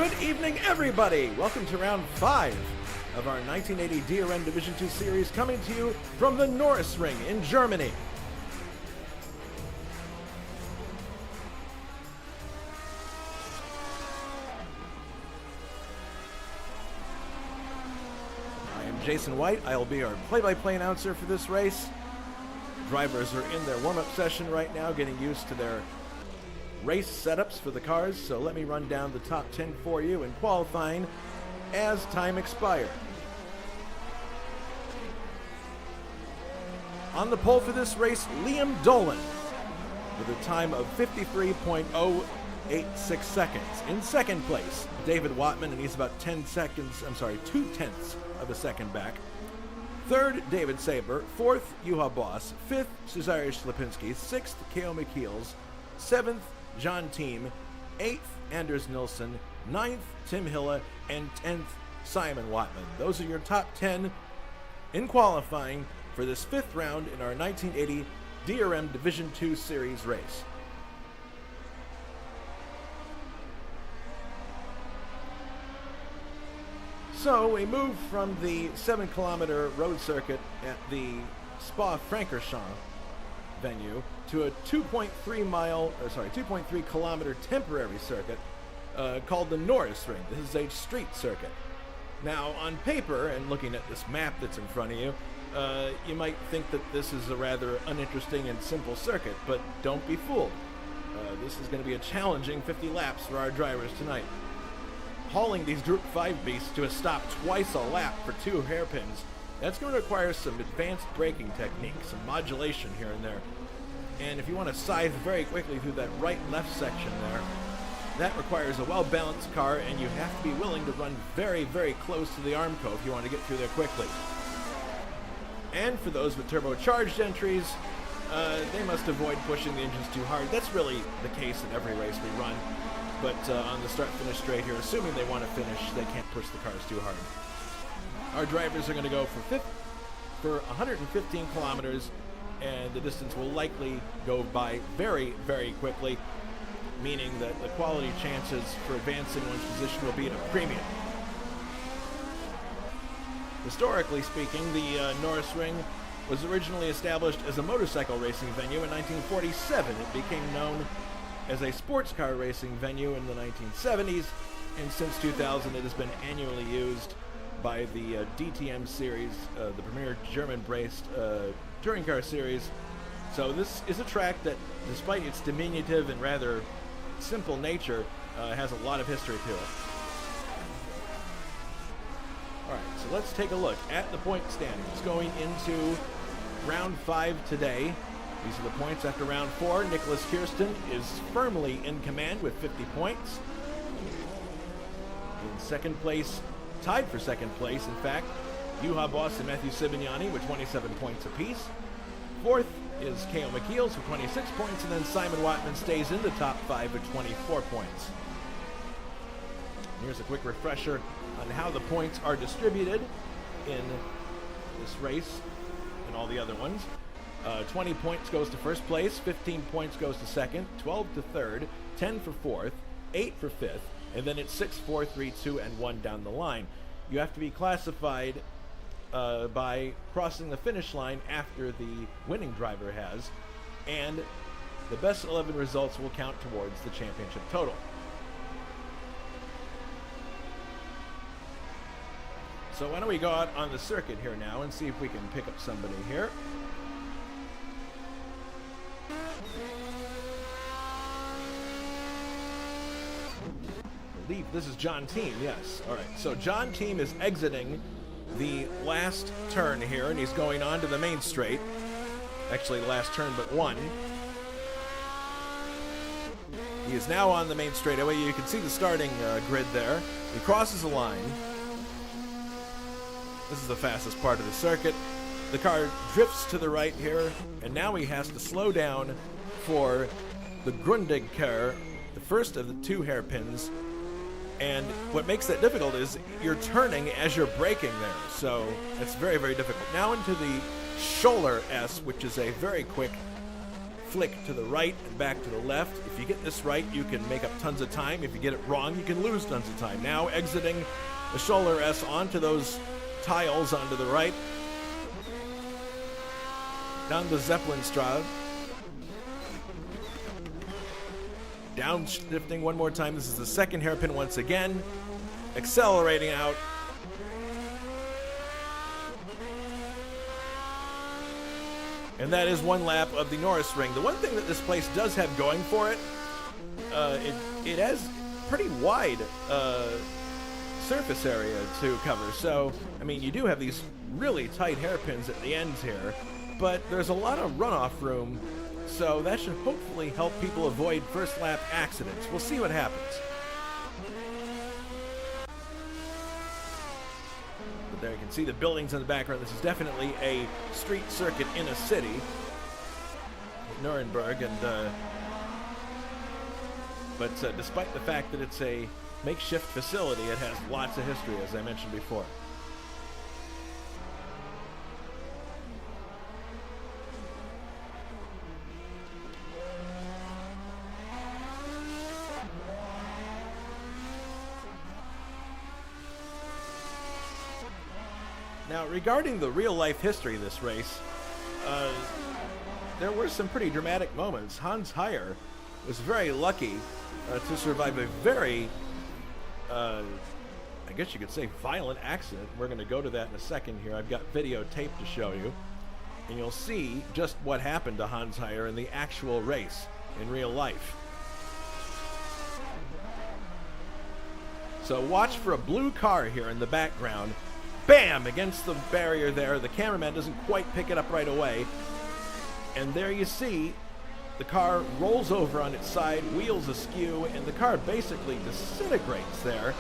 Good evening, everybody! Welcome to round 5 of our 1980 DRM Division II series, coming to you from the Norisring in Germany. I am Jason White. I will be our play-by-play announcer for this race. Drivers are in their warm-up session right now, getting used to their race setups for the cars, so let me run down the top 10 for you in qualifying as time expires. On the pole for this race, Liam Dolan with a time of 53.086 seconds. In second place, David Watman, and he's about 2 tenths of a second back. Third, David Saber. Fourth, Juha Bos. Fifth, Cezariusz Lipinski. Sixth, K.O. McKeels. Seventh, John Team. 8th, Anders Nilsson. 9th, Tim Hilla. And 10th, Simon Watman. Those are your top 10 in qualifying for this 5th round in our 1980 DRM Division II Series race. So we move from the 7-kilometer road circuit at the Spa-Francorchamps venue to a 2.3 kilometer temporary circuit called the Norisring. This is a street circuit. Now, on paper, and looking at this map that's in front of you, you might think that this is a rather uninteresting and simple circuit, but don't be fooled. This is going to be a challenging 50 laps for our drivers tonight. Hauling these Group 5 beasts to a stop twice a lap for 2 hairpins, that's going to require some advanced braking techniques, some modulation here and there. And if you want to scythe very quickly through that right and left section there, that requires a well-balanced car, and you have to be willing to run very, very close to the Armco if you want to get through there quickly. And for those with turbocharged entries, they must avoid pushing the engines too hard. That's really the case in every race we run. But on the start-finish straight here, assuming they want to finish, they can't push the cars too hard. Our drivers are going to go for 115 kilometers, and the distance will likely go by very, very quickly, meaning that the quality chances for advancing one's position will be at a premium. Historically speaking, the Norisring was originally established as a motorcycle racing venue in 1947. It became known as a sports car racing venue in the 1970s, and since 2000 it has been annually used by the DTM series, the premier German-based touring car series. So this is a track that, despite its diminutive and rather simple nature, has a lot of history to it. Alright, so let's take a look at the point standings going into round 5 today. These are the points after round 4. Nicholas Kirsten is firmly in command with 50 points. In second place, tied for second place, in fact, Juha Bos and Matthew Sibignani with 27 points apiece. Fourth is K.O. McKeels with 26 points, and then Simon Watman stays in the top 5 with 24 points. Here's a quick refresher on how the points are distributed in this race and all the other ones. 20 points goes to first place, 15 points goes to second, 12 to third, 10 for fourth, 8 for fifth, and then it's 6, 4, 3, 2, and 1 down the line. You have to be classified by crossing the finish line after the winning driver has, and the best 11 results will count towards the championship total. So why don't we go out on the circuit here now and see if we can pick up somebody here. I believe this is John Team, yes. All right, so John Team is exiting the last turn here, and he's going on to the main straight. Actually, last turn but one. He is now on the main straightaway. You can see the starting grid there. He crosses the line. This is the fastest part of the circuit. The car drifts to the right here, and now he has to slow down for the Grundigkehr, the first of the 2 hairpins. And what makes that difficult is you're turning as you're braking there, so it's very, very difficult. Now into the Scholler S, which is a very quick flick to the right and back to the left. If you get this right, you can make up tons of time. If you get it wrong, you can lose tons of time. Now exiting the Scholler S onto those tiles onto the right. Down the Zeppelinstraße. Downshifting one more time. This is the second hairpin once again. Accelerating out. And that is one lap of the Norisring. The one thing that this place does have going for it, it has pretty wide surface area to cover. So, I mean, you do have these really tight hairpins at the ends here, but there's a lot of runoff room, so that should hopefully help people avoid first lap accidents. We'll see what happens. But there you can see the buildings in the background. This is definitely a street circuit in a city, Nuremberg, and but despite the fact that it's a makeshift facility, it has lots of history, as I mentioned before. Now, regarding the real-life history of this race, there were some pretty dramatic moments. Hans Heyer was very lucky to survive a very, I guess you could say, violent accident. We're going to go to that in a second here. I've got videotape to show you, and you'll see just what happened to Hans Heyer in the actual race in real life. So watch for a blue car here in the background. Bam! Against the barrier there. The cameraman doesn't quite pick it up right away. And there you see the car rolls over on its side, wheels askew, and the car basically disintegrates there.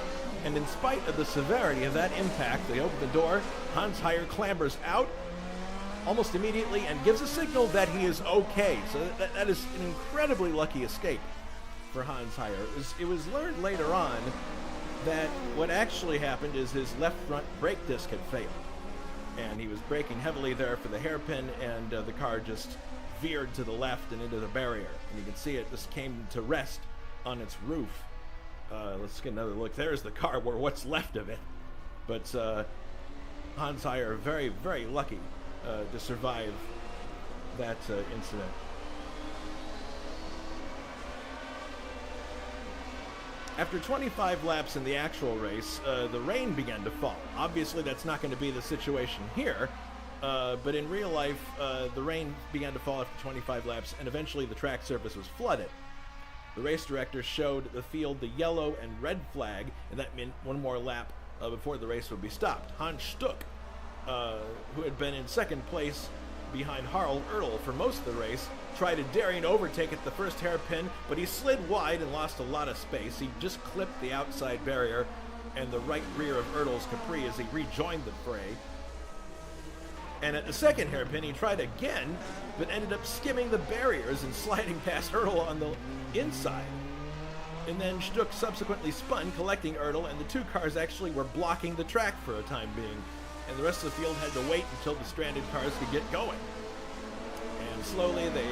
And in spite of the severity of that impact, they open the door. Hans Heyer clambers out almost immediately and gives a signal that he is okay. So that is an incredibly lucky escape for Hans Heyer. It was learned later on that what actually happened is his left front brake disc had failed, and he was braking heavily there for the hairpin, and the car just veered to the left and into the barrier, and you can see it just came to rest on its roof. Let's get another look. There's the car, or what's left of it. But Hans Heyer very, very lucky to survive that incident. After 25 laps in the actual race, the rain began to fall. Obviously, that's not going to be the situation here, but in real life, the rain began to fall after 25 laps, and eventually the track surface was flooded. The race director showed the field the yellow and red flag, and that meant one more lap before the race would be stopped. Hans Stuck, who had been in second place behind Harald Ertl for most of the race, tried a daring overtake at the first hairpin, but he slid wide and lost a lot of space. He just clipped the outside barrier and the right rear of Ertl's Capri as he rejoined the fray. And at the second hairpin, he tried again, but ended up skimming the barriers and sliding past Ertl on the inside. And then Stuck subsequently spun, collecting Ertl, and the two cars actually were blocking the track for a time being, and the rest of the field had to wait until the stranded cars could get going. And slowly they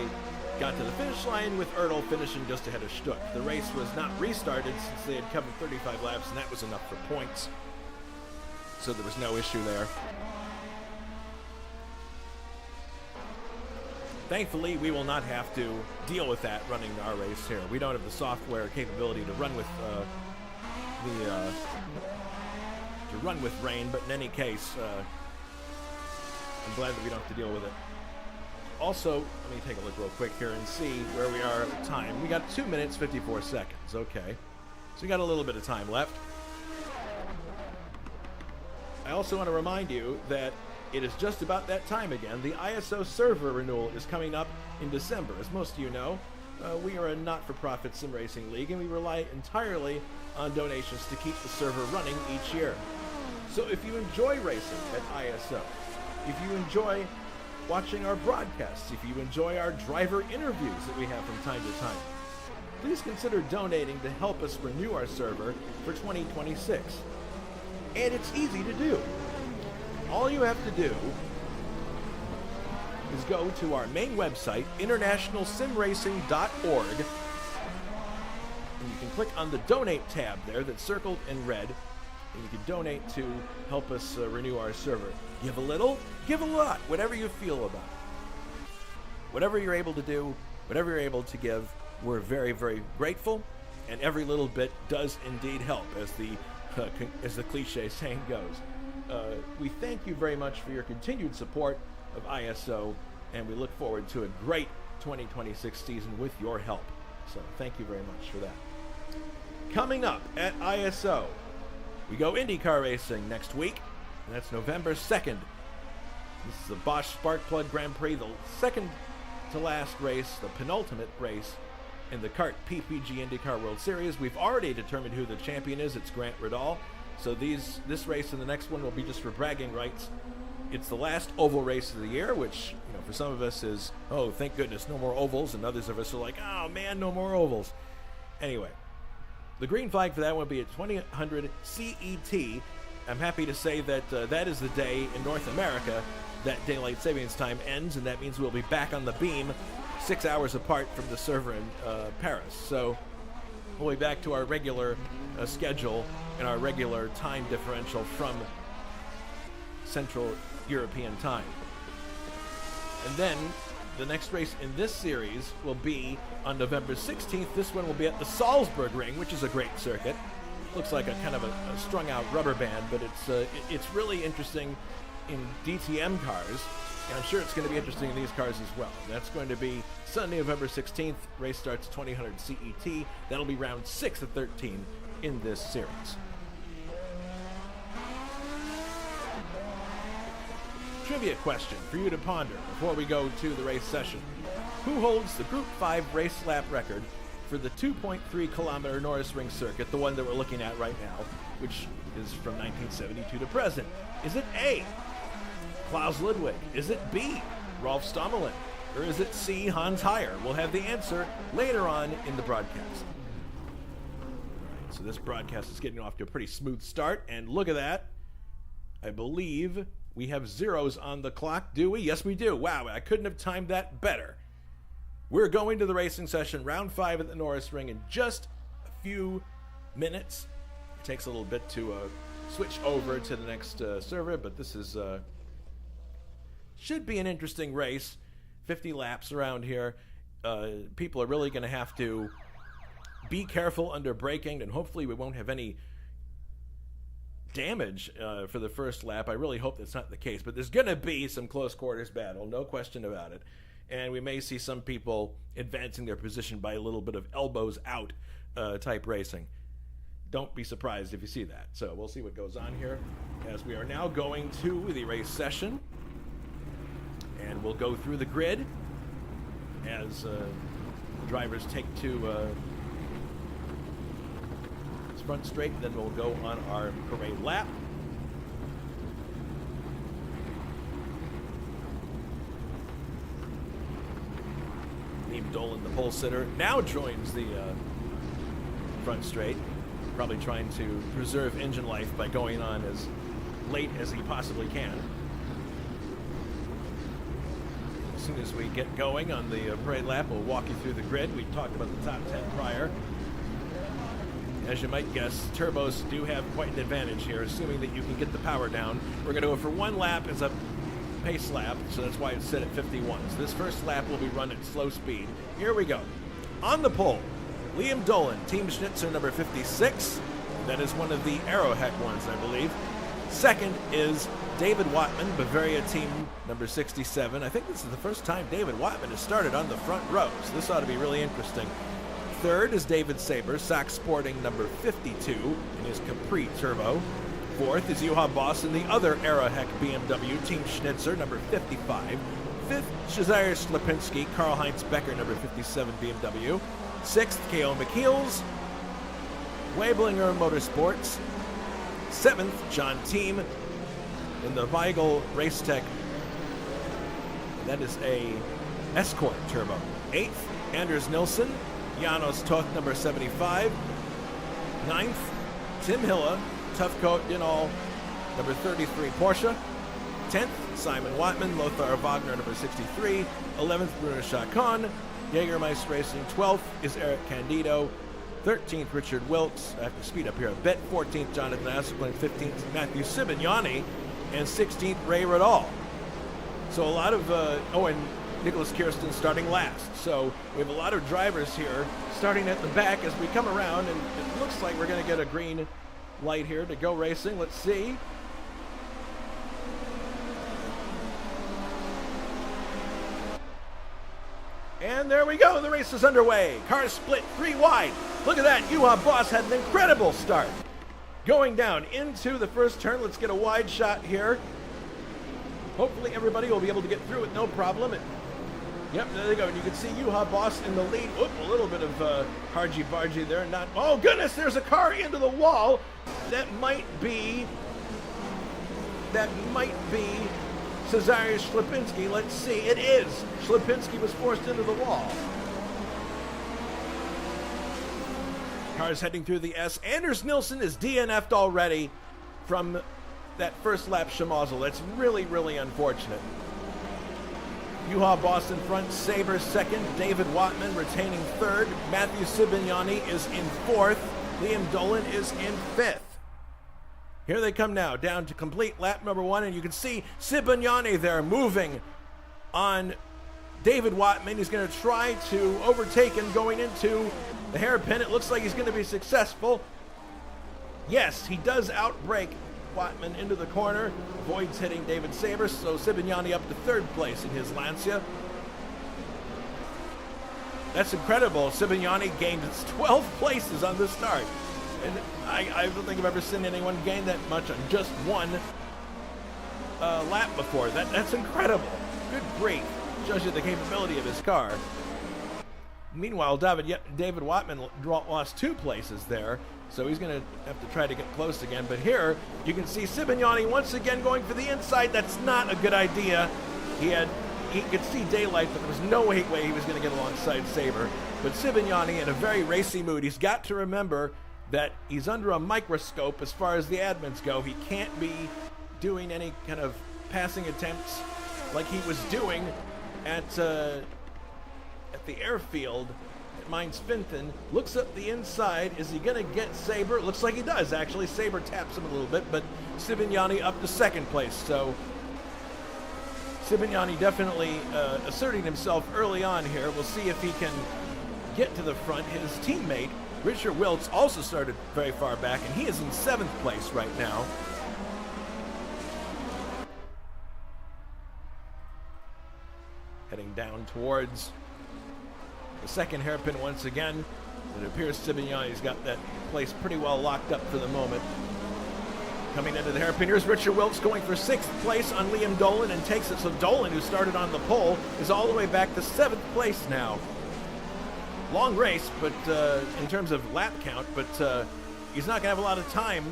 got to the finish line, with Ertl finishing just ahead of Stuck. The race was not restarted since they had covered 35 laps, and that was enough for points. So there was no issue there. Thankfully, we will not have to deal with that running our race here. We don't have the software capability to run with rain, but in any case, I'm glad that we don't have to deal with it. Also, let me take a look real quick here and see where we are at the time. We got 2 minutes, 54 seconds. Okay. So we got a little bit of time left. I also want to remind you that it is just about that time again. The ISO server renewal is coming up in December. As most of you know, we are a not-for-profit sim racing league, and we rely entirely on donations to keep the server running each year. So if you enjoy racing at ISO, if you enjoy watching our broadcasts, if you enjoy our driver interviews that we have from time to time, please consider donating to help us renew our server for 2026. And it's easy to do. All you have to do is go to our main website, internationalsimracing.org, and you can click on the donate tab there that's circled in red, and you can donate to help us renew our server. Give a little, give a lot, whatever you feel about it. Whatever you're able to do, whatever you're able to give, we're very, very grateful, and every little bit does indeed help, as the cliche saying goes. We thank you very much for your continued support of ISO, and we look forward to a great 2026 season with your help. So thank you very much for that. Coming up at ISO, we go IndyCar racing next week, and that's November 2nd. This is the Bosch Sparkplug Grand Prix, the second to last race, the penultimate race in the CART PPG IndyCar World Series. We've already determined who the champion is. It's Grant Riddall. So this race and the next one will be just for bragging rights. It's the last oval race of the year, which, for some of us is, oh, thank goodness, no more ovals, and others of us are like, oh man, no more ovals. Anyway, the green flag for that one will be at 2000 CET. I'm happy to say that that is the day in North America that daylight savings time ends, and that means we'll be back on the beam 6 hours apart from the server in Paris. So we'll be back to our regular schedule and our regular time differential from Central European time. And then the next race in this series will be on November 16th. This one will be at the Salzburg Ring, which is a great circuit. Looks like a kind of a strung out rubber band, but it's really interesting in DTM cars, and I'm sure it's going to be interesting in these cars as well. That's going to be Sunday, November 16th. Race starts at 2000 CET. That'll be round 6 of 13 in this series. Trivia question for you to ponder before we go to the race session. Who holds the Group 5 race lap record for the 2.3 kilometer Norisring circuit, the one that we're looking at right now, which is from 1972 to present? Is it A, Klaus Ludwig? Is it B, Rolf Stommelen? Or is it C, Hans Heyer? We'll have the answer later on in the broadcast. All right, so this broadcast is getting off to a pretty smooth start, and look at that. I believe we have zeros on the clock, do we? Yes, we do. Wow, I couldn't have timed that better. We're going to the racing session, round 5 at the Norisring, in just a few minutes. It takes a little bit to switch over to the next server, but this is should be an interesting race. 50 laps around here. People are really going to have to be careful under braking, and hopefully we won't have any damage for the first lap. I really hope that's not the case, but there's going to be some close quarters battle, no question about it. And we may see some people advancing their position by a little bit of elbows out type racing. Don't be surprised if you see that. So we'll see what goes on here as we are now going to the race session. And we'll go through the grid as drivers take to front straight, then we'll go on our parade lap. Liam Dolan, the pole sitter, now joins the front straight, probably trying to preserve engine life by going on as late as he possibly can. As soon as we get going on the parade lap, we'll walk you through the grid. We talked about the top 10 prior. As you might guess, turbos do have quite an advantage here, assuming that you can get the power down. We're going to go for one lap as a pace lap, so that's why it's set at 51. So this first lap will be run at slow speed. Here we go. On the pole, Liam Dolan, Team Schnitzer number 56. That is one of the Arrowhead ones, I believe. Second is David Wattman, Bavaria Team number 67. I think this is the first time David Wattman has started on the front row, so this ought to be really interesting. Third is David Saber, Sachs Sporting number 52 in his Capri Turbo. Fourth is Juha Bos in the other Arrowhead BMW, Team Schnitzer number 55. Fifth, Shazir Slipinski, Karl-Heinz Becker number 57 BMW. Sixth, K.O. McKeels, Weblinger Motorsports. Seventh, John Team in the Weigel Racetech. That is a Escort Turbo. Eighth, Anders Nilsson, Janos Toth number 75. Ninth, Tim Hilla, Tough Coat Dinall number 33 Porsche. 10th, Simon Wattman. Lothar Wagner, number 63. 11th, Bruno Chacon. Jägermeister Racing. 12th is Eric Candido. 13th, Richard Wilkes. I have to speed up here a bit. 14th, Jonathan Asselblin. 15th, Matthew Sibignani. And 16th, Ray Radal. So a lot of, and Nicholas Kirsten starting last. So we have a lot of drivers here starting at the back as we come around, and it looks like we're going to get a green light here to go racing. Let's see. And there we go. The race is underway. Cars split 3 wide. Look at that. Juha Bos had an incredible start. Going down into the first turn. Let's get a wide shot here. Hopefully everybody will be able to get through it, no problem. Yep, there they go. And you can see Juha Bos in the lead. Oop, a little bit of hargy-bargy there. Oh, goodness, there's a car into the wall. That might be Cezarius Schlipinski. Let's see. It is. Schlipinski was forced into the wall. Cars heading through the S. Anders Nilsson is DNF'd already from that first lap Schmozzle. That's really, really unfortunate. Juha Bos in front, Saber second, David Wattman retaining third, Matthew Sibignani is in fourth, Liam Dolan is in fifth. Here they come now, down to complete lap number 1, and you can see Sibignani there moving on David Wattman. He's going to try to overtake him going into the hairpin. It looks like he's going to be successful. Yes, he does outbrake Wattman into the corner, avoids hitting David Saber, so Sibignani up to third place in his Lancia. That's incredible. Sibignani gained 12 places on the start. And I don't think I've ever seen anyone gain that much on just one lap before. That's incredible. Good grief. Shows you the capability of his car. Meanwhile, David Wattman lost 2 places there, so he's going to have to try to get close again. But here, you can see Sibignani once again going for the inside. That's not a good idea. He could see daylight, but there was no way he was going to get alongside Saber. But Sibignani in a very racy mood. He's got to remember that he's under a microscope as far as the admins go. He can't be doing any kind of passing attempts like he was doing at the airfield at Mines Finton. Looks up the inside. Is he going to get Saber? Looks like he does, actually. Saber taps him a little bit, but Sibignani up to second place. So Sibignani definitely asserting himself early on here. We'll see if he can get to the front. His teammate, Richard Wilkes, also started very far back, and he is in 7th place right now. Heading down towards the second hairpin once again. It appears Sibignani's got that place pretty well locked up for the moment. Coming into the hairpin, here's Richard Wilkes going for 6th place on Liam Dolan and takes it. So Dolan, who started on the pole, is all the way back to 7th place now. Long race, but in terms of lap count, but he's not going to have a lot of time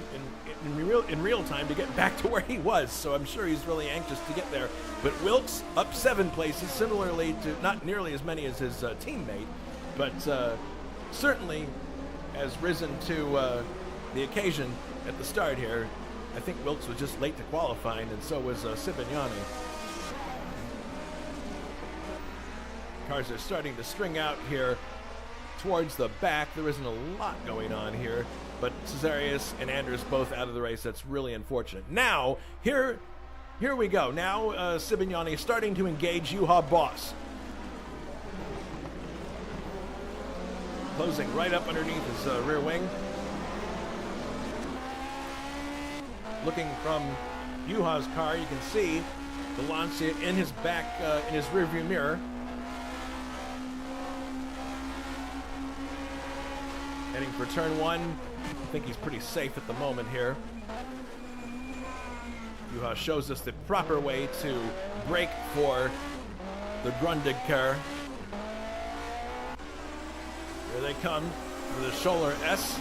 in real time to get back to where he was, so I'm sure he's really anxious to get there. But Wilkes up 7 places, similarly to not nearly as many as his teammate, but certainly has risen to the occasion at the start here. I think Wilkes was just late to qualifying, and so was Sibignani. Cars are starting to string out here towards the back. There isn't a lot going on here, but Cezarius and Anders both out of the race. That's really unfortunate. Now, here we go. Now Sibignani is starting to engage Juha Bos. Closing right up underneath his rear wing. Looking from Juha's car, you can see the Lancia in his back, in his rearview mirror. Heading for turn 1. I think he's pretty safe at the moment here. Juha shows us the proper way to brake for the Grundig car. Here they come for the Scholler S.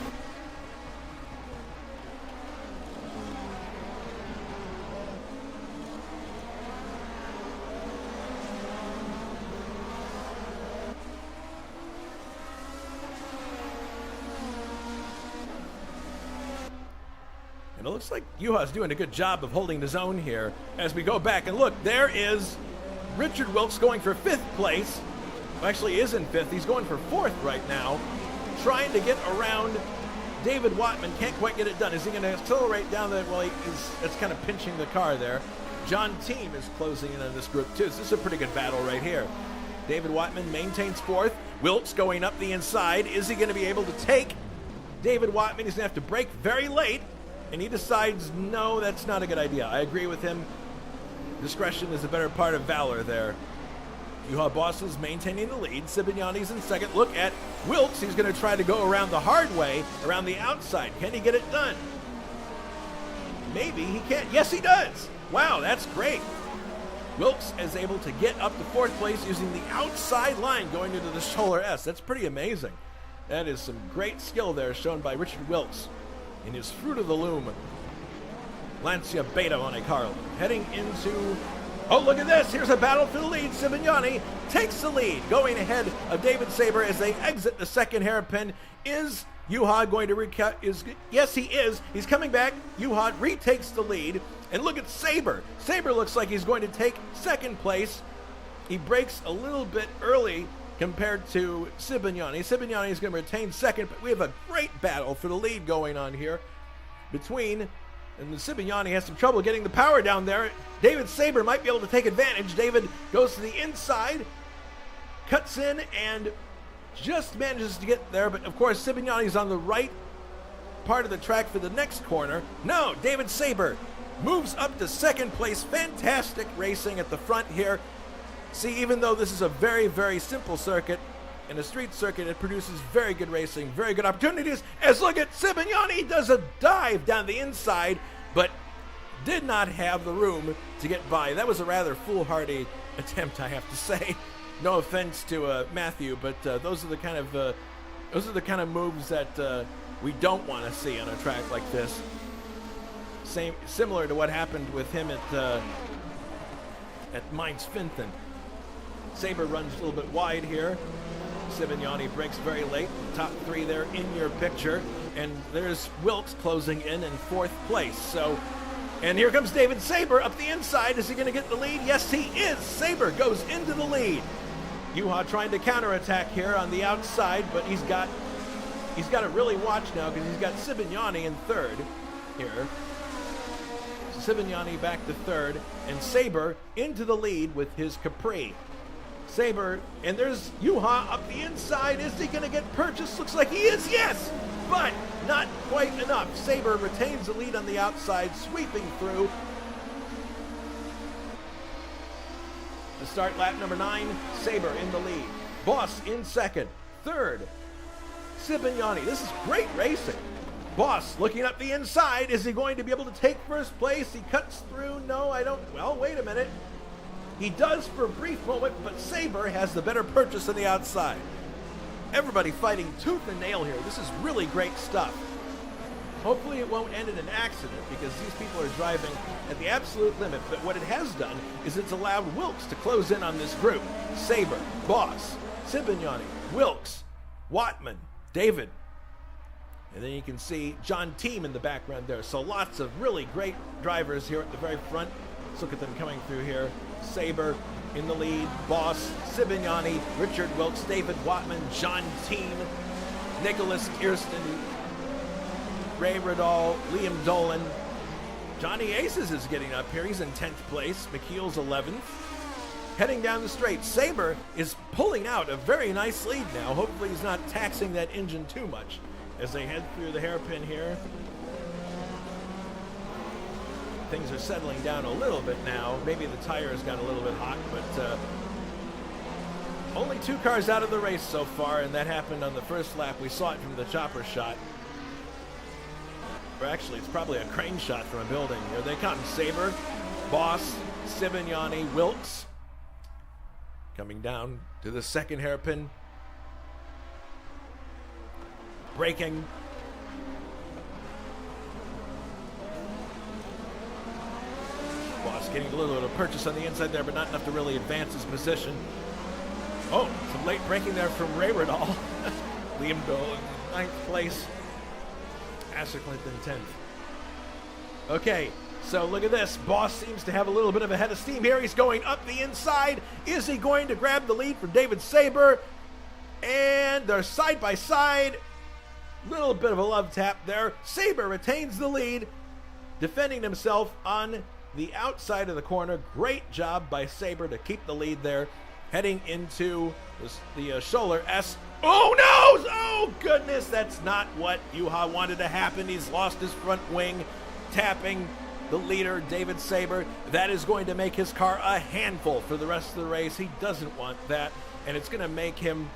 It looks like Juha's doing a good job of holding his own here. As we go back and look, there is Richard Wilkes going for 5th place. Well, actually, he is in 5th. He's going for 4th right now, trying to get around David Watman. Can't quite get it done. Is he going to accelerate down the... Well, it's kind of pinching the car there. John Team is closing in on this group, too. So this is a pretty good battle right here. David Watman maintains 4th. Wilkes going up the inside. Is he going to be able to take David Watman? He's going to have to brake very late. And he decides, no, that's not a good idea. I agree with him. Discretion is a better part of valor there. Juha Bos is maintaining the lead. Sibignani's in 2nd. Look at Wilkes. He's going to try to go around the hard way, around the outside. Can he get it done? Maybe he can't. Yes, he does. Wow, that's great. Wilkes is able to get up to 4th place using the outside line going into the shoulder S. That's pretty amazing. That is some great skill there shown by Richard Wilkes in his Fruit of the Loom Lancia Beta Monte Carlo. Heading into, oh, look at this. Here's a battle for the lead. Sibignani takes the lead, going ahead of David Saber as they exit the 2nd hairpin. Is Juha going to yes, he is. He's coming back. Juha retakes the lead. And look at Saber. Saber looks like he's going to take 2nd place. He brakes a little bit early compared to Sibignani. Sibignani is going to retain 2nd, but we have a great battle for the lead going on here between, and Sibignani has some trouble getting the power down there. David Saber might be able to take advantage. David goes to the inside, cuts in, and just manages to get there, but of course Sibignani's on the right part of the track for the next corner. No, David Saber moves up to 2nd place. Fantastic racing at the front here. See, even though this is a very, very simple circuit, in a street circuit, it produces very good racing, very good opportunities. As look at Sibignani does a dive down the inside, but did not have the room to get by. That was a rather foolhardy attempt, I have to say. No offense to Matthew, but those are the kind of moves that we don't want to see on a track like this. Similar to what happened with him at Mainz Finten. Saber runs a little bit wide here. Sibignani brakes very late. Top 3 there in your picture. And there's Wilkes closing in 4th place. So, and here comes David Saber up the inside. Is he going to get the lead? Yes, he is. Saber goes into the lead. Juha trying to counterattack here on the outside, but he's got to really watch now because he's got Sibignani in 3rd here. Sibignani back to 3rd, and Saber into the lead with his Capri. Saber, and there's Juha up the inside. Is he going to get purchased? Looks like he is, yes, but not quite enough. Saber retains the lead on the outside, sweeping through. To start lap number 9, Saber in the lead. Bos in 2nd. 3rd, Sibignani. This is great racing. Bos looking up the inside. Is he going to be able to take 1st place? He cuts through. No, I don't. Well, wait a minute. He does for a brief moment, but Saber has the better purchase on the outside. Everybody fighting tooth and nail here. This is really great stuff. Hopefully it won't end in an accident because these people are driving at the absolute limit, but what it has done is it's allowed Wilkes to close in on this group. Saber, Bos, Sibignani, Wilkes, Watman, David. And then you can see John Team in the background there. So lots of really great drivers here at the very front. Let's look at them coming through here. Saber in the lead, Bos, Sibignani, Richard Wilkes, David Watman, John Team, Nicholas Kirsten, Ray Riddall, Liam Dolan. Johnny Aces is getting up here. He's in 10th place. McKeel's 11th. Heading down the straight, Saber is pulling out a very nice lead now. Hopefully he's not taxing that engine too much as they head through the hairpin here. Things are settling down a little bit now. Maybe the tires got a little bit hot, but only 2 cars out of the race so far, and that happened on the first lap. We saw it from the chopper shot. Or actually, it's probably a crane shot from a building. Here they come. Saber, Bos, Sibignani, Wilkes. Coming down to the 2nd hairpin. Braking. Bos getting a little bit of purchase on the inside there, but not enough to really advance his position. Oh, some late braking there from Ray Riddall. Liam Dolan, 9th place. Asser Clinton, 10th. Okay, so look at this. Bos seems to have a little bit of a head of steam here. He's going up the inside. Is he going to grab the lead from David Saber? And they're side by side. Little bit of a love tap there. Saber retains the lead, defending himself on the outside of the corner. Great job by Saber to keep the lead there. Heading into the Scholler S. Oh no! Oh goodness, that's not what Juha wanted to happen. He's lost his front wing, tapping the leader, David Saber. That is going to make his car a handful for the rest of the race. He doesn't want that, and it's going to make him,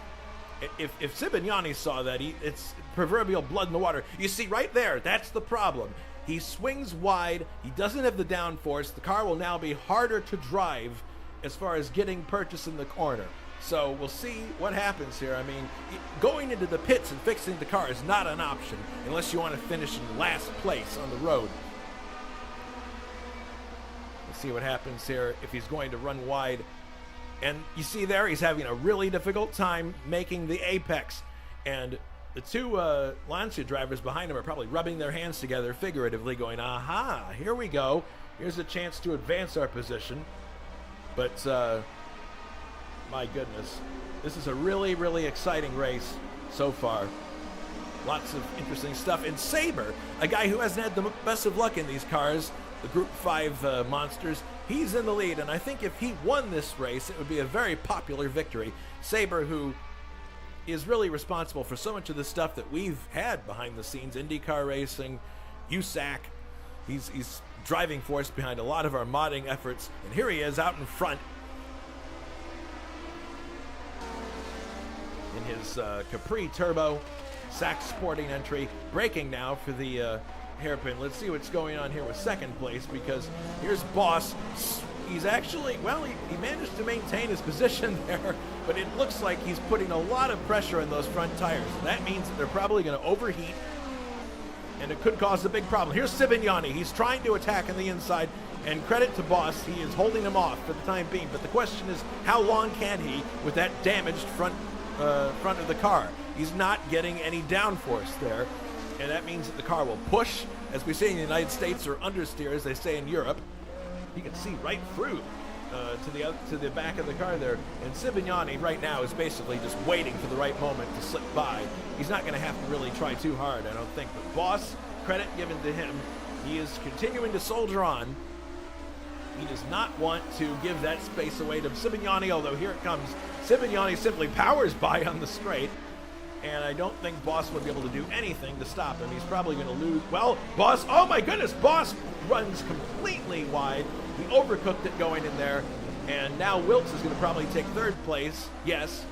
if Sibignani saw that, it's proverbial blood in the water. You see right there, that's the problem. He swings wide, he doesn't have the downforce. The car will now be harder to drive as far as getting purchase in the corner. So we'll see what happens here. I mean, going into the pits and fixing the car is not an option unless you want to finish in last place on the road. We'll see what happens here if he's going to run wide. And you see there, he's having a really difficult time making the apex. And the two Lancia drivers behind him are probably rubbing their hands together figuratively, going, aha, here we go. Here's a chance to advance our position. But, my goodness, this is a really, really exciting race so far. Lots of interesting stuff. And Saber, a guy who hasn't had the best of luck in these cars, the Group 5 monsters, he's in the lead. And I think if he won this race, it would be a very popular victory. Saber, who is really responsible for so much of the stuff that we've had behind the scenes, IndyCar racing, USAC. He's driving force behind a lot of our modding efforts. And here he is out in front in his Capri Turbo, SAC Sporting entry, braking now for the hairpin. Let's see what's going on here with second place, because here's Bos. He's actually, well, he managed to maintain his position there, but it looks like he's putting a lot of pressure on those front tires. And that means that they're probably going to overheat, and it could cause a big problem. Here's Sibignani. He's trying to attack on the inside, and credit to Bos, he is holding him off for the time being. But the question is, how long can he with that damaged front of the car? He's not getting any downforce there, and that means that the car will push, as we say in the United States, or understeer, as they say in Europe. You can see right through to the back of the car there. And Sibignani right now is basically just waiting for the right moment to slip by. He's not going to have to really try too hard, I don't think. But Bos, credit given to him. He is continuing to soldier on. He does not want to give that space away to Sibignani, although here it comes. Sibignani simply powers by on the straight, and I don't think Bos would be able to do anything to stop him. He's probably going to lose. Well, Bos, oh my goodness, Bos runs completely wide. He overcooked it going in there, and now Wilkes is going to probably take third place. Yes.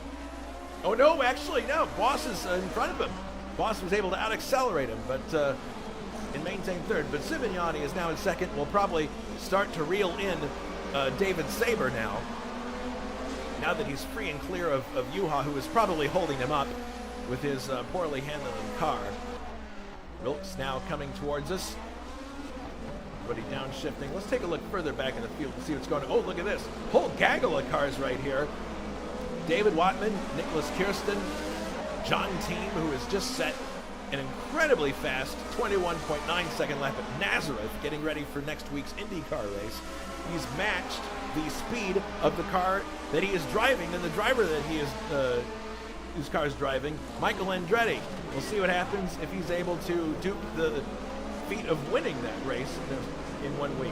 Oh no, actually no. Bos is in front of him. Bos was able to out-accelerate him, but and maintain third. But Sibignani is now in second. We'll probably start to reel in David Saber now that he's free and clear of Juha, who is probably holding him up with his poorly handled car. Wilkes now coming towards us. Everybody downshifting. Let's take a look further back in the field to see what's going on. Oh, look at this. Whole gaggle of cars right here. David Watman, Nicholas Kirsten, John Team, who has just set an incredibly fast 21.9 second lap at Nazareth, getting ready for next week's IndyCar race. He's matched the speed of the car that he is driving and the driver that he is whose car is driving, Michael Andretti. We'll see what happens if he's able to dupe the feat of winning that race in 1 week.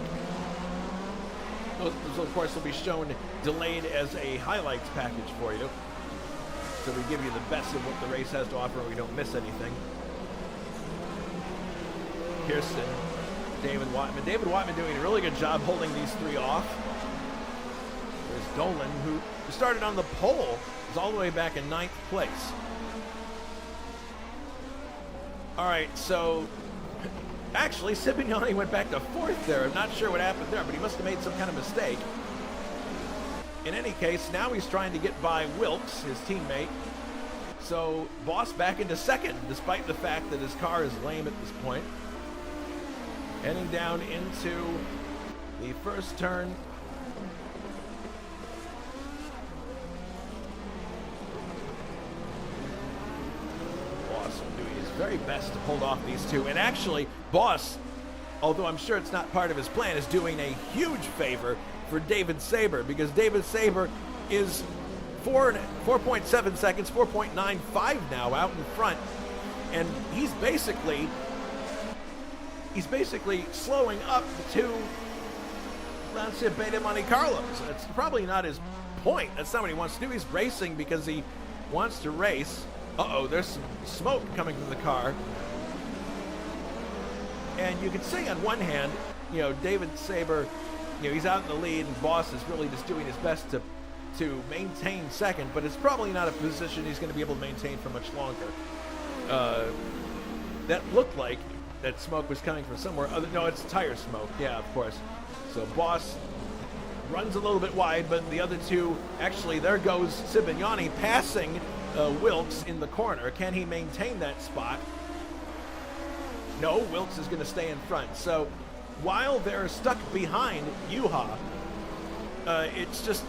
Those, of course, will be shown delayed as a highlights package for you. So we give you the best of what the race has to offer and we don't miss anything. Kirsten, David Watman. David Watman doing a really good job holding these three off. There's Dolan, who started on the pole, is all the way back in 9th place. All right, so actually Sibignani went back to 4th there. I'm not sure what happened there, but he must have made some kind of mistake. In any case, now he's trying to get by Wilkes, his teammate. So Bos back into 2nd, despite the fact that his car is lame at this point. Heading down into the first turn. Bos doing his very best to hold off these two. And actually, Bos although I'm sure it's not part of his plan, is doing a huge favor for David Sabre, because David Sabre is 4.7 seconds, 4.95 now out in front, and he's basically slowing up to Lancia Beta Monte Carlos. That's probably not his point. That's not what he wants to do. He's racing because he wants to race. Uh-oh, there's some smoke coming from the car. And you can see on one hand, David Sabre, he's out in the lead, and Bos is really just doing his best to maintain second, but it's probably not a position he's going to be able to maintain for much longer. That looked like that smoke was coming from somewhere other. No, it's tire smoke. Yeah, of course. So Bos runs a little bit wide, but the other two, actually, there goes Cibignani passing Wilkes in the corner. Can he maintain that spot? No, Wilkes is going to stay in front. So while they're stuck behind Juha, it's just,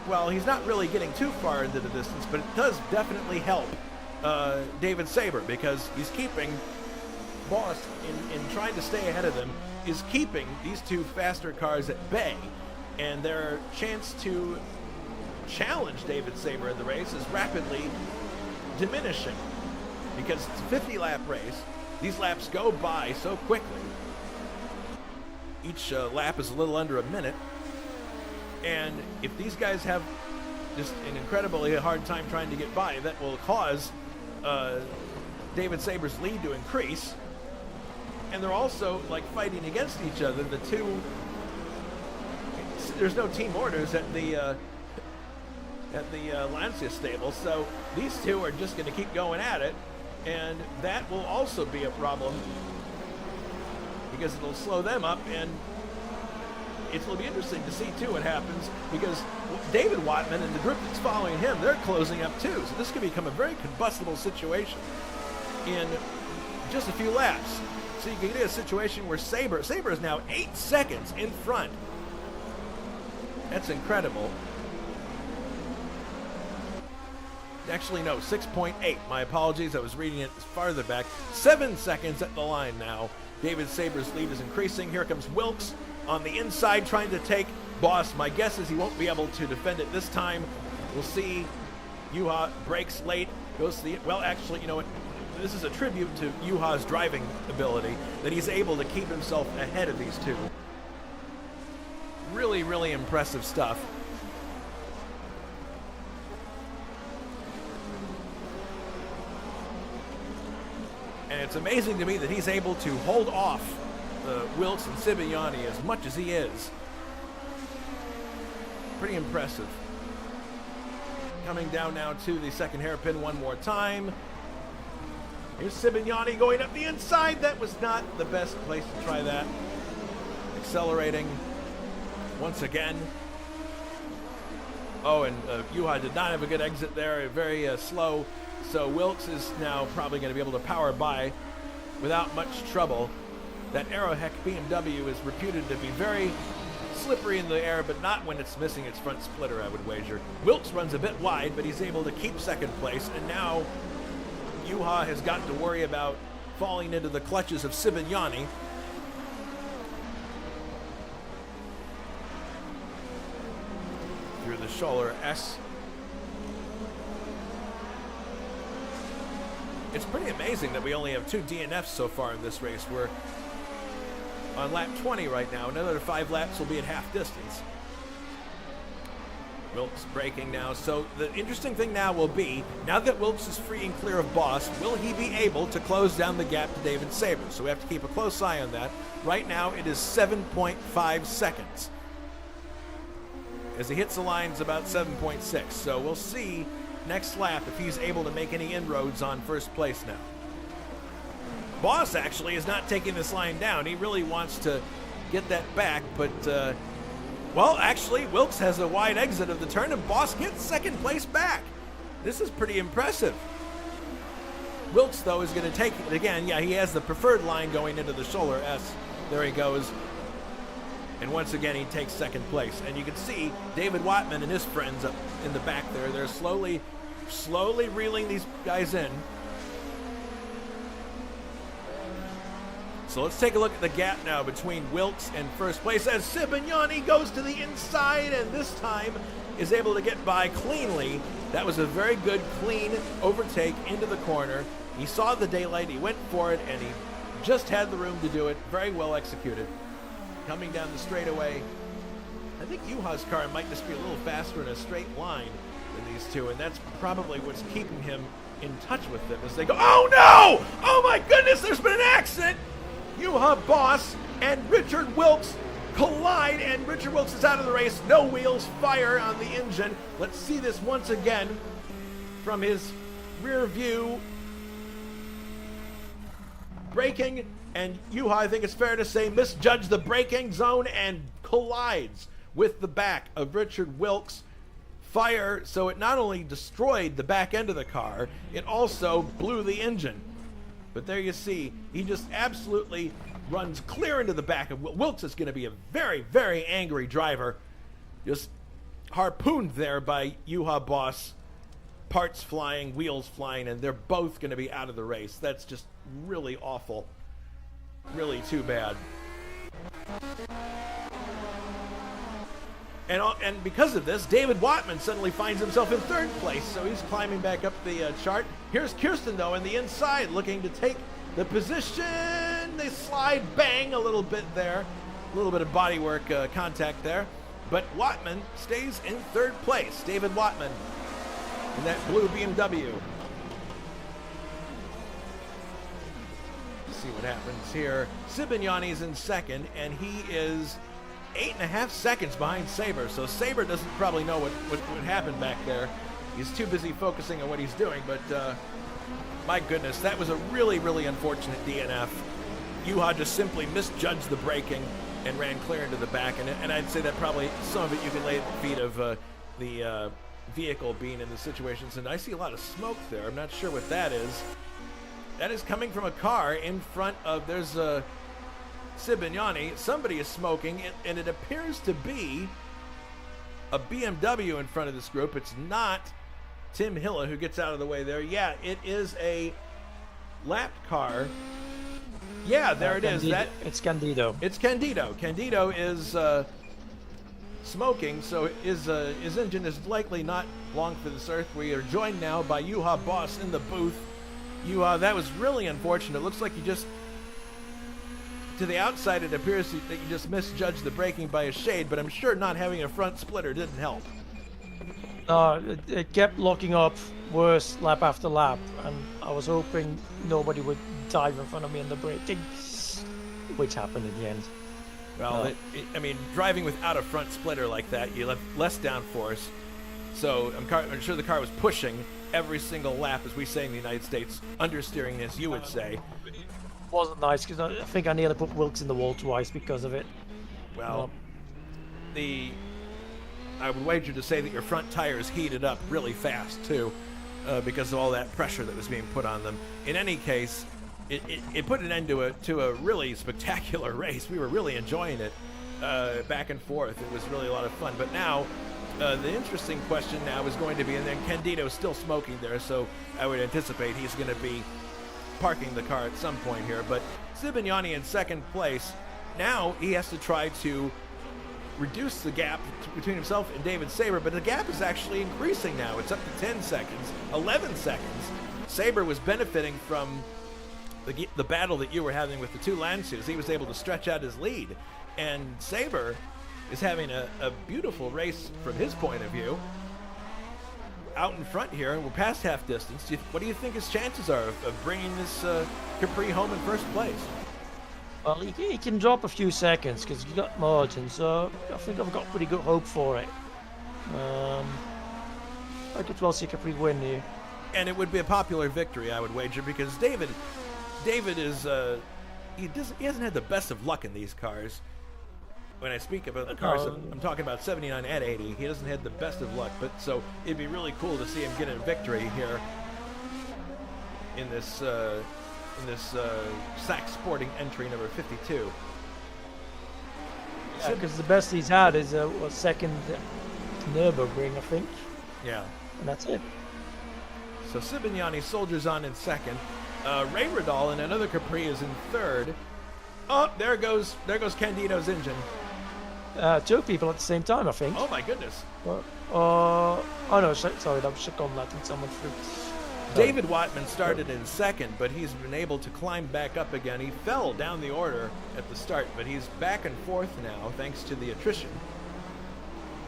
well, he's not really getting too far into the distance, but it does definitely help David Sabre, because he's keeping Bos, in trying to stay ahead of them, is keeping these two faster cars at bay, and their chance to challenge David Sabre in the race is rapidly diminishing, because it's a 50-lap race. These laps go by so quickly. Each lap is a little under a minute, and if these guys have just an incredibly hard time trying to get by, that will cause David Sabre's lead to increase. And they're also fighting against each other. The two, there's no team orders at the Lancia stable, so these two are just going to keep going at it, and that will also be a problem because it'll slow them up, and it'll be interesting to see too what happens, because David Watman and the group that's following him, they're closing up too, so this could become a very combustible situation in just a few laps. So you can get a situation where Sabre is now 8 seconds in front. That's incredible. Actually, no, 6.8. My apologies. I was reading it farther back. 7 seconds at the line now. David Sabre's lead is increasing. Here comes Wilkes on the inside trying to take Bos. My guess is he won't be able to defend it this time. We'll see. Juha brakes late. Goes to the... Well, actually, you know what? This is a tribute to Juha's driving ability, that he's able to keep himself ahead of these two. Really, really impressive stuff. And it's amazing to me that he's able to hold off Wilkes and Cibignani as much as he is. Pretty impressive. Coming down now to the second hairpin one more time. Here's Cibignani going up the inside. That was not the best place to try that. Accelerating once again. Oh, and Juha did not have a good exit there. Very slow. So Wilkes is now probably going to be able to power by without much trouble. That Aeroheck BMW is reputed to be very slippery in the air, but not when it's missing its front splitter, I would wager. Wilkes runs a bit wide, but he's able to keep second place, and now Juha has got to worry about falling into the clutches of Cibignani. Through the Scholler S. It's pretty amazing that we only have 2 DNFs so far in this race. We're on lap 20 right now. Another 5 laps will be at half distance. Wilkes braking now. So the interesting thing now will be, now that Wilkes is free and clear of Bos, will he be able to close down the gap to David Sabre? So we have to keep a close eye on that. Right now it is 7.5 seconds. As he hits the line, it's about 7.6. So we'll see next lap if he's able to make any inroads on first place now. Bos actually is not taking this line down. He really wants to get that back, but well, actually, Wilkes has a wide exit of the turn, and Bos gets second place back. This is pretty impressive. Wilkes, though, is going to take it again. Yeah, he has the preferred line going into the Scholler S. There he goes. And once again, he takes second place. And you can see David Watman and his friends up in the back there. They're slowly reeling these guys in. So let's take a look at the gap now between Wilkes and first place as Sibignani goes to the inside and this time is able to get by cleanly. That was a very good, clean overtake into the corner. He saw the daylight, he went for it, and he just had the room to do it. Very well executed. Coming down the straightaway, I think Juha's car might just be a little faster in a straight line than these two, and that's probably what's keeping him in touch with them as they go, oh no! Oh my goodness, there's been an accident! Juha Bos and Richard Wilkes collide, and Richard Wilkes is out of the race. No wheels, fire on the engine. Let's see this once again from his rear view. Braking, and Juha, I think it's fair to say, misjudged the braking zone and collides with the back of Richard Wilkes. Fire, so it not only destroyed the back end of the car, it also blew the engine. But there you see, he just absolutely runs clear into the back of Wilkes. Is going to be a very, very angry driver. Just harpooned there by Juha Bos. Parts flying, wheels flying, and they're both going to be out of the race. That's just really awful. Really too bad. And because of this, David Watman suddenly finds himself in third place, so he's climbing back up the chart. Here's Kirsten, though, in the inside, looking to take the position. They slide, bang, a little bit there. A little bit of bodywork contact there. But Watman stays in third place. David Watman in that blue BMW. Let's see what happens here. Sibignani's in second, and he is 8.5 seconds behind Saber, so Saber doesn't probably know what happened back there. He's too busy focusing on what he's doing, but my goodness, that was a really, really unfortunate DNF. Juha just simply misjudged the braking and ran clear into the back, and I'd say that probably some of it you can lay at the feet of the vehicle being in the situations, and I see a lot of smoke there. I'm not sure what that is. That is coming from a car in front of, there's a Sibignani. Somebody is smoking, and it appears to be a BMW in front of this group. It's not Tim Hilla who gets out of the way there. Yeah, it is a lapped car. Yeah, there it is. It's Candido. It's Candido. Candido is smoking, so his engine is likely not long for this earth. We are joined now by Juha Bos in the booth. Juha, that was really unfortunate. It looks like you just, to the outside, it appears that you just misjudged the braking by a shade, but I'm sure not having a front splitter didn't help. It kept locking up worse lap after lap, and I was hoping nobody would dive in front of me in the braking, which happened in the end. Well, I mean, driving without a front splitter like that, you left less downforce. So I'm sure the car was pushing every single lap, as we say in the United States, understeering, as you would say. Wasn't nice, because I think I nearly put Wilkes in the wall twice because of it. Well, I would wager to say that your front tires heated up really fast too, because of all that pressure that was being put on them. In any case, it put an end to a really spectacular race. We were really enjoying it, back and forth. It was really a lot of fun. But now, the interesting question now is going to be, and then Candido's still smoking there, so I would anticipate he's going to be parking the car at some point here. But Sibignani in second place. Now he has to try to reduce the gap between himself and David Saber, but the gap is actually increasing now. It's up to 10 seconds, 11 seconds. Saber was benefiting from the battle that you were having with the two Landsus. He was able to stretch out his lead, and Saber is having a beautiful race from his point of view. Out in front here, we're past half distance. What do you think his chances are of bringing this Capri home in first place? Well, he can drop a few seconds because he's got margin, so I think I've got pretty good hope for it. I could well see Capri win here. And it would be a popular victory, I would wager, because David is he hasn't had the best of luck in these cars. When I speak about the cars, I'm talking about 79 and 80. He doesn't have the best of luck, but so it'd be really cool to see him get a victory here in this Sachs Sporting entry number 52. Yeah, because the best he's had is was second Nürburgring, I think. Yeah, and that's it. So Sibignani soldiers on in second. Ray Radal in another Capri is in third. Oh, there goes Candido's engine. 2 people at the same time, I think. Oh my goodness. Oh no, sorry, that was Chacon letting someone through. David Watman started in second, but he's been able to climb back up again. He fell down the order at the start, but he's back and forth now thanks to the attrition.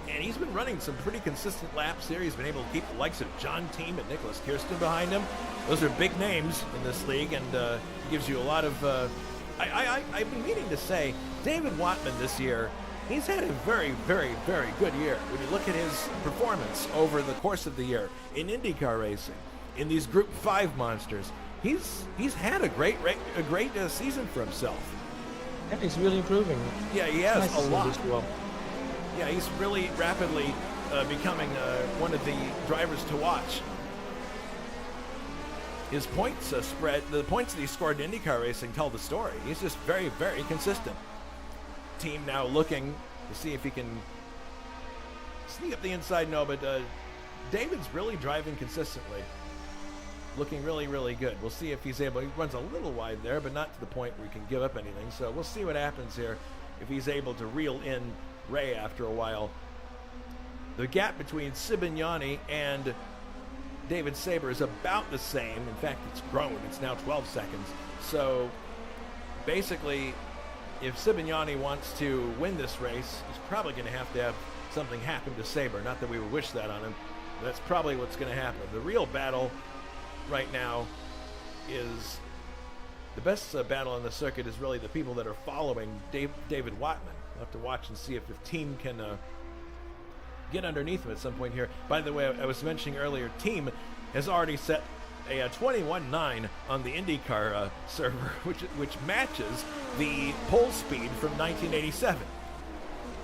And he's been running some pretty consistent laps here. He's been able to keep the likes of John Team and Nicholas Kirsten behind him. Those are big names in this league, and gives you a lot of... I've been meaning to say, David Watman this year, he's had a very, very, very good year. When you look at his performance over the course of the year in IndyCar racing, in these Group 5 monsters, he's had a great season for himself. Yeah, he's really improving. Yeah, he has nice a lot. Well. Yeah, he's really rapidly becoming one of the drivers to watch. His points spread, the points that he scored in IndyCar racing tell the story. He's just very, very consistent. Team now looking to see if he can sneak up the inside. No, but David's really driving consistently. Looking really, really good. We'll see if he's able. He runs a little wide there, but not to the point where he can give up anything. So we'll see what happens here if he's able to reel in Ray after a while. The gap between Sibignani and David Saber is about the same. In fact, it's grown. It's now 12 seconds. So basically, if Sibignani wants to win this race, he's probably going to have something happen to Saber. Not that we would wish that on him. But that's probably what's going to happen. The real battle right now is the best battle on the circuit is really the people that are following David Watman. We'll have to watch and see if the team can get underneath him at some point here. By the way, I was mentioning earlier, team has already set a 21.9 on the IndyCar server, which matches the pole speed from 1987.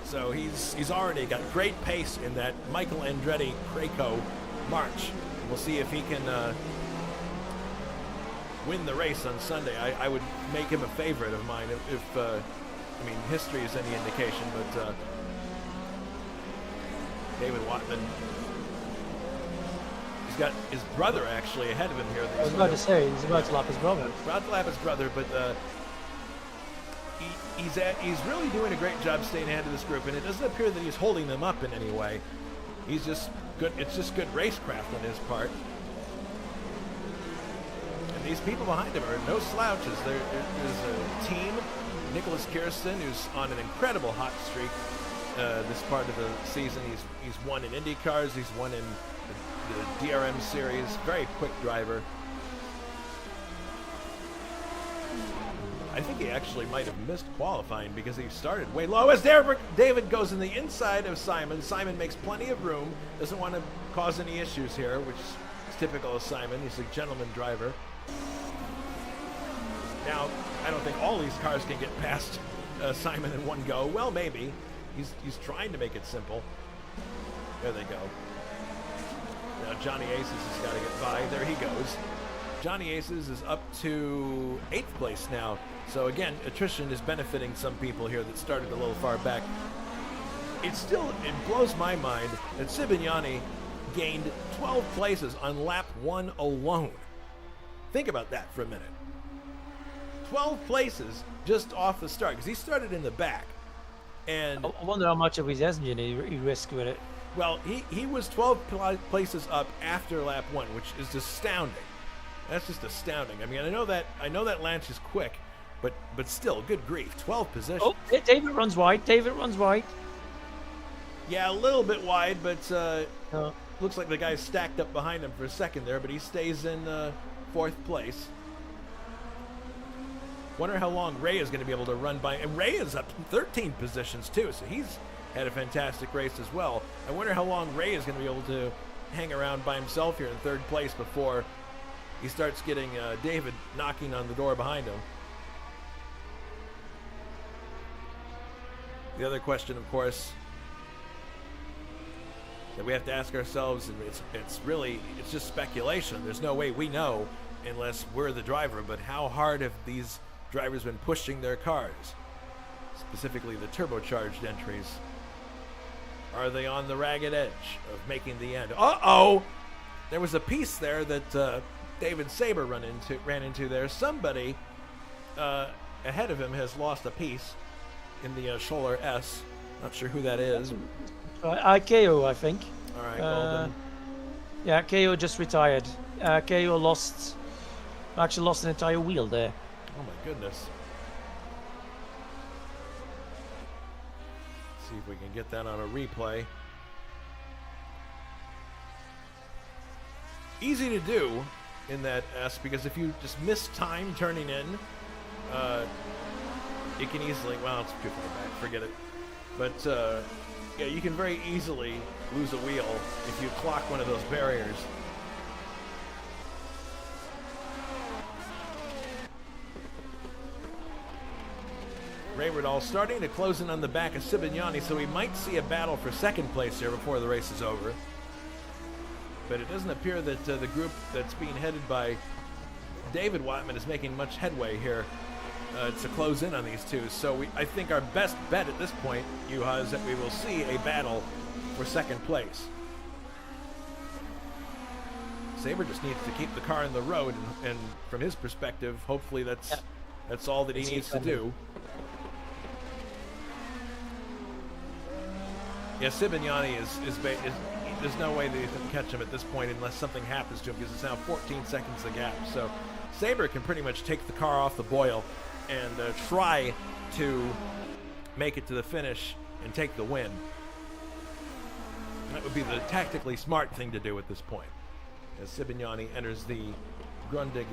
So he's already got great pace in that Michael Andretti Craco March. We'll see if he can win the race on Sunday. I would make him a favorite of mine if I mean, history is any indication, but David Watman, he's got his brother actually ahead of him here. I was about to say, he's about to lap his brother. About to lap his brother, but he's really doing a great job staying ahead of this group, and it doesn't appear that he's holding them up in any way. He's just good. It's just good racecraft on his part. And these people behind him are no slouches. There's a team. Nicholas Kirsten, who's on an incredible hot streak this part of the season. He's won in IndyCars. He's won in the DRM series. Very quick driver. I think he actually might have missed qualifying because he started way low. As David goes in the inside of Simon. Simon makes plenty of room. Doesn't want to cause any issues here, which is typical of Simon. He's a gentleman driver. Now, I don't think all these cars can get past Simon in one go. Well, maybe. He's trying to make it simple. There they go. Now Johnny Aces has got to get by. There he goes. Johnny Aces is up to 8th place now. So again, attrition is benefiting some people here that started a little far back. It blows my mind that Sibignani gained 12 places on lap 1 alone. Think about that for a minute. 12 places just off the start, because he started in the back. And I wonder how much of his engine he risked with it. Well, he was 12 places up after lap 1, which is astounding. That's just astounding. I mean, I know that Lance is quick, but still, good grief, 12 positions. Oh, David runs wide. Yeah, a little bit wide, but looks like the guy's stacked up behind him for a second there, but he stays in 4th place. Wonder how long Ray is going to be able to run by. And Ray is up 13 positions too, so he's had a fantastic race as well. I wonder how long Ray is going to be able to hang around by himself here in 3rd place before he starts getting David knocking on the door behind him. The other question, of course, that we have to ask ourselves, and it's just speculation. There's no way we know unless we're the driver, but how hard have these drivers been pushing their cars, specifically the turbocharged entries? Are they on the ragged edge of making the end? Uh-oh! There was a piece there that David Saber ran into there. Somebody ahead of him has lost a piece in the Scholler S. Not sure who that is. KO, I think. All right, well then. Yeah, KO just retired. KO actually lost an entire wheel there. Oh my goodness. See if we can get that on a replay. Easy to do in that S, because if you just miss time turning in, it can easily, well, it's too far back, forget it. But yeah, you can very easily lose a wheel if you clock one of those barriers. Raywardall starting to close in on the back of Sibignani, so we might see a battle for second place here before the race is over. But it doesn't appear that the group that's being headed by David Watman is making much headway here to close in on these two. So I think our best bet at this point, Juha, is that we will see a battle for second place. Saber just needs to keep the car in the road, and from his perspective, hopefully that's all that he needs to do. Yeah, Sibignani is there's no way that he can catch him at this point unless something happens to him, because it's now 14 seconds the gap. So Saber can pretty much take the car off the boil and try to make it to the finish and take the win. That would be the tactically smart thing to do at this point. As Sibignani enters the Grundig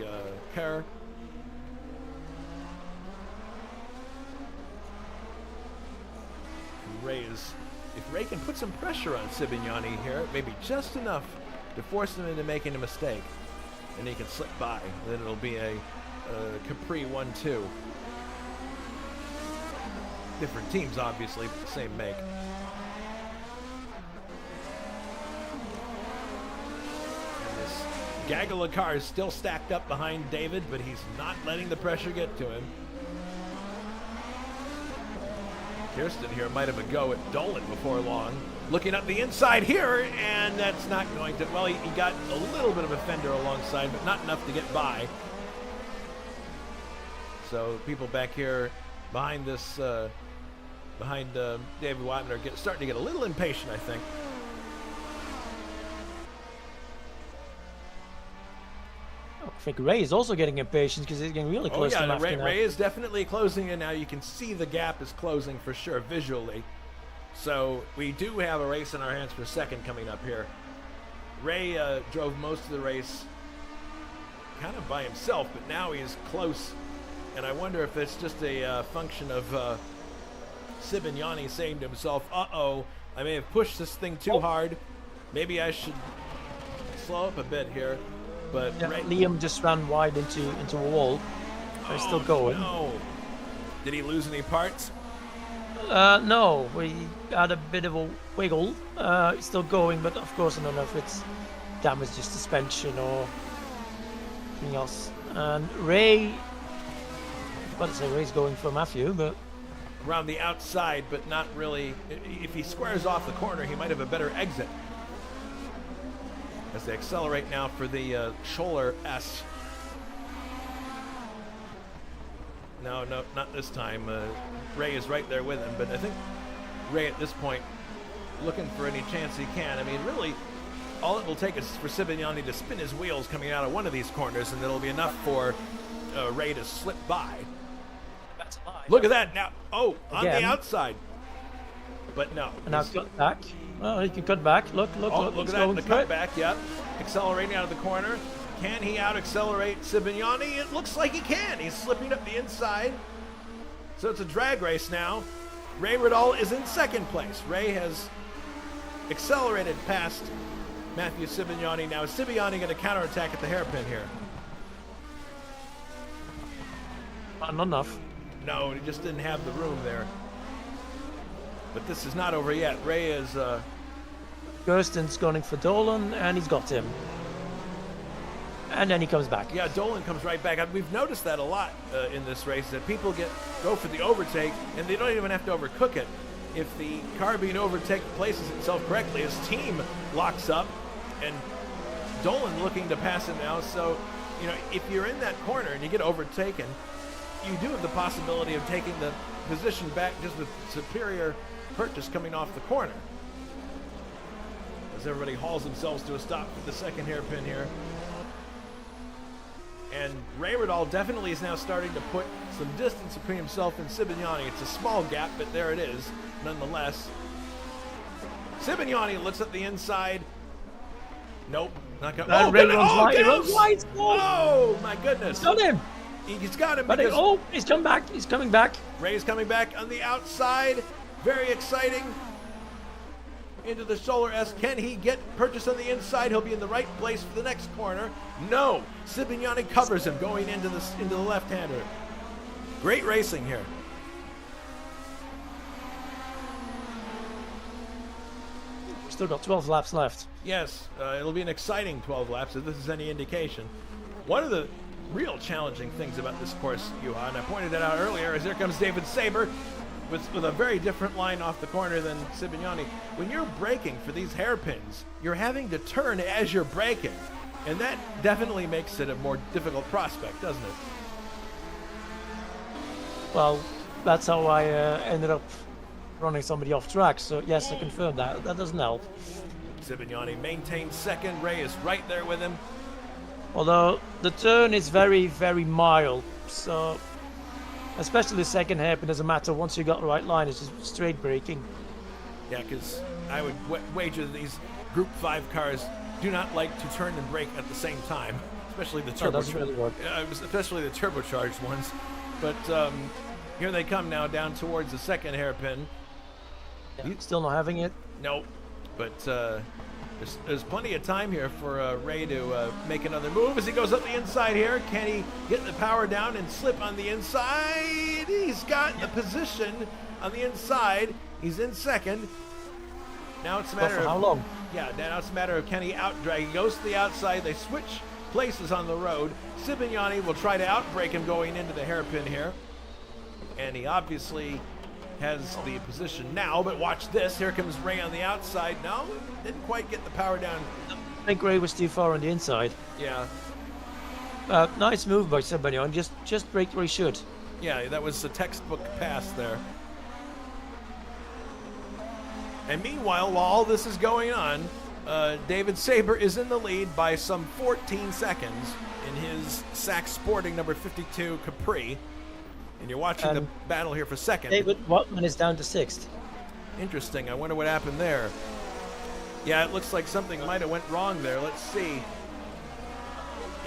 car. If Ray can put some pressure on Sibignani here, maybe just enough to force him into making a mistake, and he can slip by, then it'll be a Capri 1-2. Different teams, obviously, but the same make. And this gaggle of cars still stacked up behind David, but he's not letting the pressure get to him. Kirsten here might have a go at Dolan before long. Looking up the inside here, and that's not going to... Well, he got a little bit of a fender alongside, but not enough to get by. So people back here behind this... behind David Watman are starting to get a little impatient, I think. I think Ray is also getting impatient because he's getting really close to him. Ray is definitely closing in now. You can see the gap is closing for sure visually. So we do have a race in our hands for second coming up here. Ray drove most of the race kind of by himself, but now he's close. And I wonder if it's just a function of Sibignani saying to himself, uh-oh, I may have pushed this thing too hard. Maybe I should slow up a bit here. But yeah, Liam just ran wide into a wall. They're still going. No. Did he lose any parts? No, we had a bit of a wiggle. It's still going, but of course I don't know if it's damaged to suspension or anything else. And Ray, I'd say Ray's going for Matthew, but around the outside, but not really. If he squares off the corner, he might have a better exit. As they accelerate now for the Scholler S. No, not this time. Ray is right there with him, but I think Ray at this point looking for any chance he can. I mean, really, all it will take is for Sibignani to spin his wheels coming out of one of these corners, and it'll be enough for Ray to slip by. That's a lie. Look at that now. Oh, on Again. the outside. But no. And now cut back. Well, he can cut back. Look. Look at that, the cut back, yep. Accelerating out of the corner. Can he out-accelerate Sibignani? It looks like he can. He's slipping up the inside. So it's a drag race now. Ray Riddall is in second place. Ray has accelerated past Matthew Sibignani. Now is Sibignani going to counterattack at the hairpin here? Not enough. No, he just didn't have the room there. But this is not over yet. Ray is... Kirsten's going for Dolan, and he's got him. And then he comes back. Yeah, Dolan comes right back. We've noticed that a lot in this race, that people go for the overtake, and they don't even have to overcook it. If the car being overtaken places itself correctly, his team locks up, and Dolan looking to pass him now. So, you know, if you're in that corner and you get overtaken, you do have the possibility of taking the position back just with superior purchase coming off the corner. As everybody hauls themselves to a stop with the second hairpin here. And Rayredal definitely is now starting to put some distance between himself and Sibignani. It's a small gap, but there it is, nonetheless. Sibignani looks at the inside. Nope, not going. Oh, Ray runs wide. Oh, my goodness. He's got him. He's got him. But he's come back. He's coming back. Ray's coming back on the outside. Very exciting. Into the shoulder S. Can he get purchase on the inside? He'll be in the right place for the next corner. No. Sibignani covers him going into the left-hander. Great racing here. Still got 12 laps left. Yes, it'll be an exciting 12 laps if this is any indication. One of the real challenging things about this course, Juha, and I pointed it out earlier, is here comes David Saber with a very different line off the corner than Sibignani. When you're braking for these hairpins, you're having to turn as you're braking, and that definitely makes it a more difficult prospect, doesn't it? Well, that's how I ended up running somebody off track, so yes, I confirm that. That doesn't help. Sibignani maintains second. Ray is right there with him. Although the turn is very, very mild, so especially the second hairpin doesn't matter. Once you got the right line, it's just straight braking. Yeah, because I would wager these Group 5 cars do not like to turn and brake at the same time, especially the especially the turbocharged ones. But here they come now down towards the second hairpin. Yeah, still not having it. Nope. But there's plenty of time here for Ray to make another move as he goes up the inside here. Can he get the power down and slip on the inside? He's got the position on the inside. He's in second. Now it's a matter of how long? Yeah, now it's a matter of can he outdrag. He goes to the outside. They switch places on the road. Sibignani will try to outbrake him going into the hairpin here. And he obviously has the position now, but watch this. Here comes Ray on the outside. No, didn't quite get the power down. I think Ray was too far on the inside. Yeah. Nice move by Sibignani. Just brake where he should. Yeah, that was a textbook pass there. And meanwhile, while all this is going on, David Saber is in the lead by some 14 seconds in his Sachs Sporting number 52 Capri. And you're watching the battle here for second. David Wattman is down to sixth. Interesting. I wonder what happened there. Yeah, it looks like something might have went wrong there. Let's see.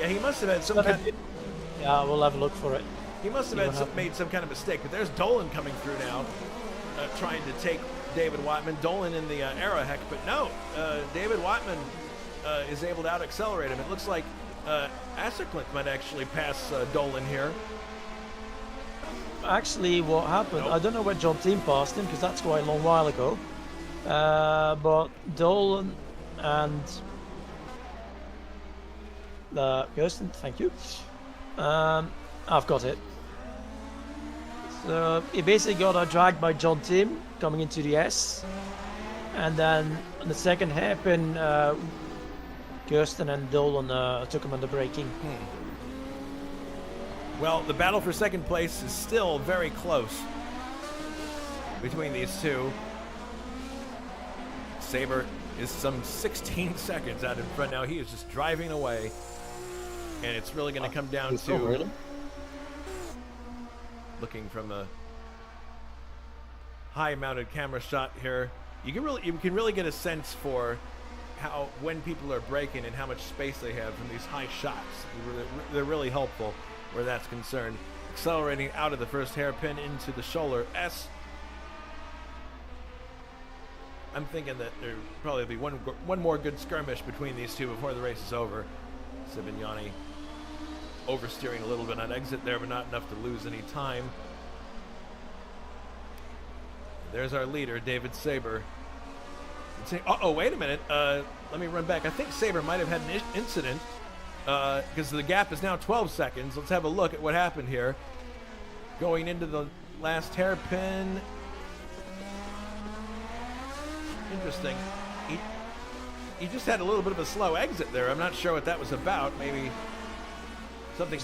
Yeah, he must have had some kind of... Yeah, we'll have a look for it. He must have made some kind of mistake. But there's Dolan coming through now, trying to take David Wattman. Dolan in the Aeroheck, but no. David Wattman is able to out-accelerate him. It looks like Asserklint might actually pass Dolan here. Actually, what happened, I don't know where John Team passed him, because that's quite a long while ago. But Dolan and Kirsten, thank you. I've got it. So he basically got dragged by John Team coming into the S. And then on the second hairpin, Kirsten and Dolan took him under braking. Well, the battle for second place is still very close between these two. Saber is some 16 seconds out in front now. He is just driving away. And it's really going to come down to looking from a high-mounted camera shot here. You can really get a sense for how when people are braking and how much space they have from these high shots. They're really helpful where that's concerned. Accelerating out of the first hairpin into the shoulder S. I'm thinking that there probably be one more good skirmish between these two before the race is over. Sibignani oversteering a little bit on exit there, but not enough to lose any time. There's our leader, David Saber. Uh-oh, wait a minute. Let me run back. I think Saber might have had an incident because the gap is now 12 seconds. Let's have a look at what happened here. Going into the last hairpin. Interesting. He just had a little bit of a slow exit there. I'm not sure what that was about. Maybe something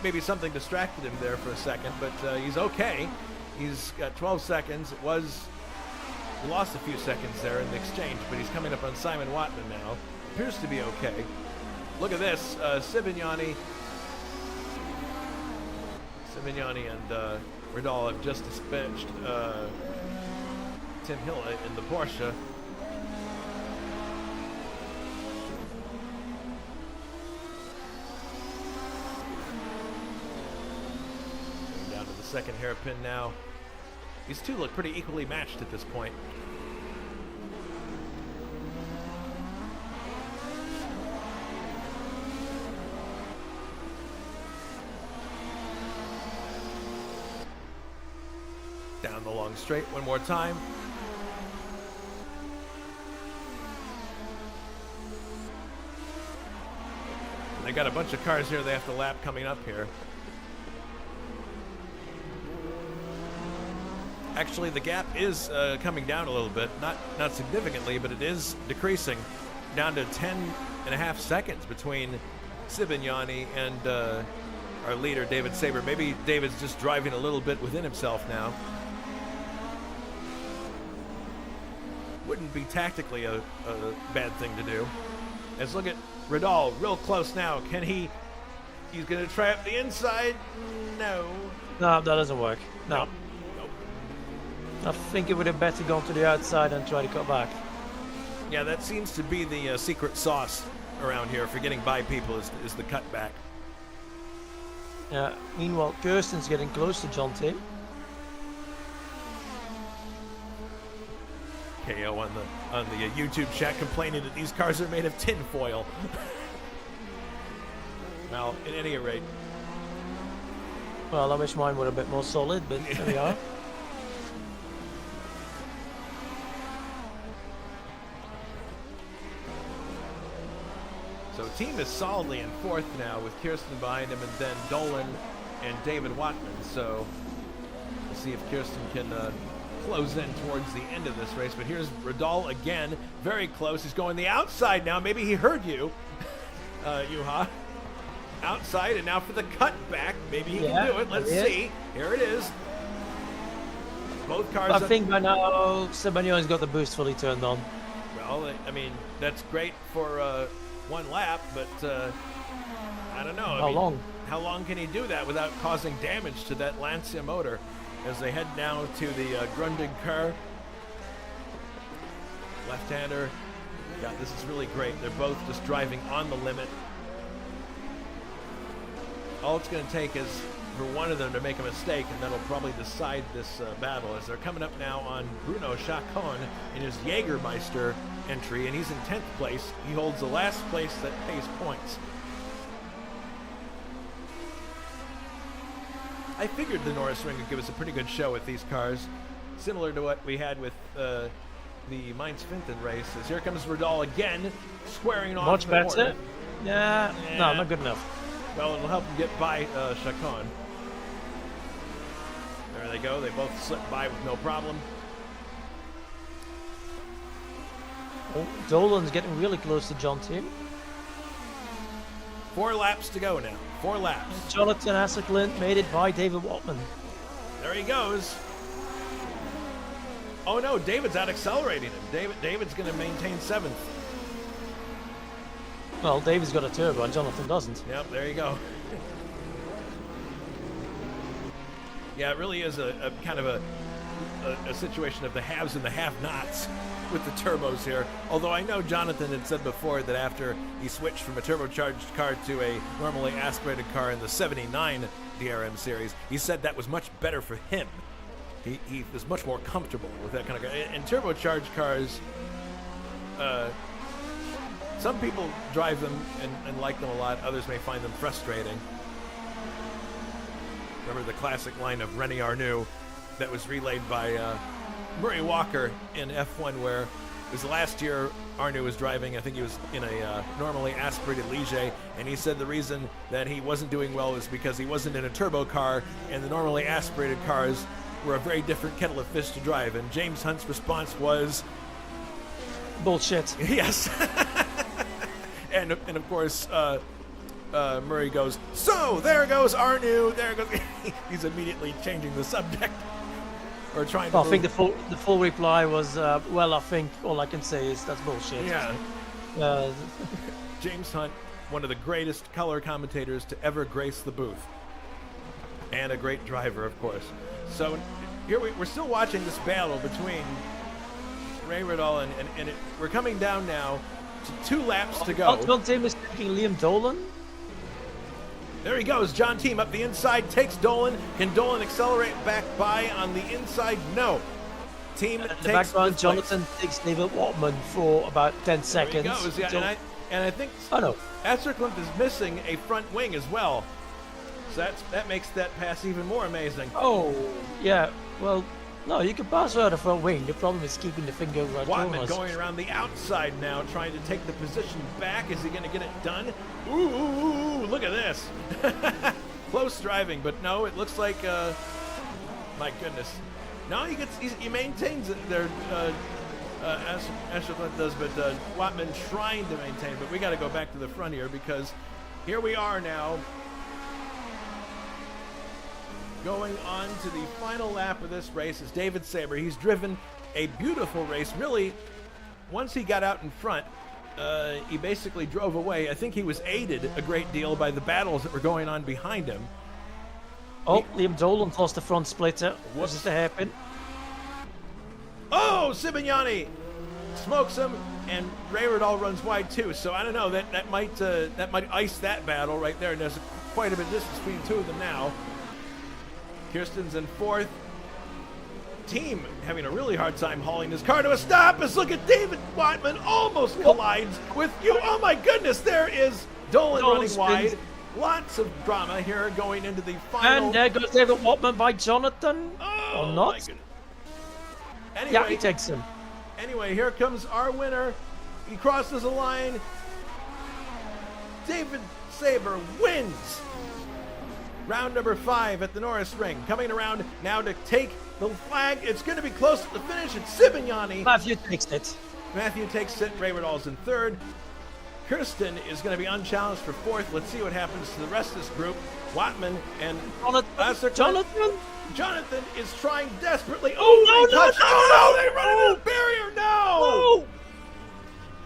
maybe something distracted him there for a second, but he's okay. He's got 12 seconds. He lost a few seconds there in the exchange, but he's coming up on Simon Watman now. Appears to be okay. Look at this, Sibignani and Ridal have just dispatched Tim Hille in the Porsche. Down to the second hairpin now. These two look pretty equally matched at this point. Down the long straight one more time. And they got a bunch of cars here they have to lap coming up here. Actually, the gap is coming down a little bit. Not significantly, but it is decreasing down to 10.5 seconds between Sibignani and our leader, David Saber. Maybe David's just driving a little bit within himself now. Wouldn't be tactically a bad thing to do. Let's look at Ridal, real close now. Can he's going to try up the inside? No. No, that doesn't work. No. Nope. I think it would have better gone to the outside and try to cut back. Yeah, that seems to be the secret sauce around here for getting by people is the cutback. Yeah. Meanwhile, Kirsten's getting close to John Tim. KO on the YouTube chat complaining that these cars are made of tin foil. Well, at any rate. Well, I wish mine were a bit more solid, but there we are. So team is solidly in fourth now with Kirsten behind him and then Dolan and David Watman. So we'll see if Kirsten can close in towards the end of this race. But here's Ridal again, very close. He's going the outside now. Maybe he heard you, Juha. Outside, and now for the cutback. Maybe he can do it. Let's see. Here it is. Both cars. I think by now Sibignani's got the boost fully turned on. Well, I mean, that's great for one lap, but I don't know. How long? How long can he do that without causing damage to that Lancia motor? As they head now to the Grundig car. Left-hander. Yeah, this is really great. They're both just driving on the limit. All it's going to take is for one of them to make a mistake, and that'll probably decide this battle, as they're coming up now on Bruno Chacon in his Jägermeister entry, and he's in 10th place. He holds the last place that pays points. I figured the Norisring would give us a pretty good show with these cars, similar to what we had with the Mainz-Finten race. As here comes Ridal again, squaring off. Much the better. corner. Yeah, no, not good enough. Well, it'll help him get by Chacon. There they go. They both slip by with no problem. Oh, Dolan's getting really close to John Tim. 4 laps to go now. 4 laps. Jonathan Asselklint made it by David Watman. There he goes. Oh no, David's out accelerating him. David's going to maintain 7th. Well, David's got a turbo and Jonathan doesn't. Yep, there you go. Yeah, it really is a kind of a situation of the haves and the have-nots with the turbos here. Although I know Jonathan had said before that after he switched from a turbocharged car to a normally aspirated car in the 79 DRM series, he said that was much better for him. He was much more comfortable with that kind of car. And turbocharged cars, some people drive them and like them a lot. Others may find them frustrating. Remember the classic line of René Arnoux that was relayed by Murray Walker in F1, where it was last year Arnoux was driving. I think he was in a normally aspirated Ligier, and he said the reason that he wasn't doing well was because he wasn't in a turbo car, and the normally aspirated cars were a very different kettle of fish to drive. And James Hunt's response was... bullshit. Yes. And of course, Murray goes, so there goes Arnu. There goes. He's immediately changing the subject or trying to. I think the full reply was, well, I think all I can say is that's bullshit. Yeah. James Hunt, one of the greatest color commentators to ever grace the booth, and a great driver, of course. So here we're still watching this battle between Ray Riddle and we're coming down now to 2 laps to go. John Team is taking Liam Dolan. There he goes. John Team up the inside, takes Dolan. Can Dolan accelerate back by on the inside? No. Team takes the background. Jonathan takes David Watman for about 10 seconds. There he goes. Yeah, and I think Assercliff is missing a front wing as well. So that makes that pass even more amazing. Oh, yeah. Well, no, you can pass out a front wing. The problem is keeping the finger right. Watman going around the outside now, trying to take the position back. Is he going to get it done? Ooh, look at this. Close driving, but no, it looks like, my goodness. No, he maintains it there, Assercliff does, but Watman trying to maintain. But we got to go back to the front here because here we are now. Going on to the final lap of this race is David Saber. He's driven a beautiful race. Really, once he got out in front, he basically drove away. I think he was aided a great deal by the battles that were going on behind him. Oh, Liam Dolan lost the front splitter. What's just to happen? Oh, Sibignani smokes him, and Ray Riddle runs wide too. So I don't know. That might ice that battle right there. And there's quite a bit of distance between the two of them now. Kirsten's in 4th. Team having a really hard time hauling this car to a stop. As look at David Watman almost collides with you. Oh my goodness, there is Dolan running wide. Lots of drama here going into the final. And there goes David Watman by Jonathan. Oh, or not? My goodness. Anyway, yeah, he takes him. Anyway, here comes our winner. He crosses the line. David Saber wins. Round number 5 at the Norris Ring. Coming around now to take the flag. It's going to be close to the finish. It's Sibignani. Matthew takes it. Matthew takes it. Ray Riddle's in 3rd. Kirsten is going to be unchallenged for 4th. Let's see what happens to the rest of this group. Watman and Jonathan is trying desperately. Oh, no, they run into the barrier. No.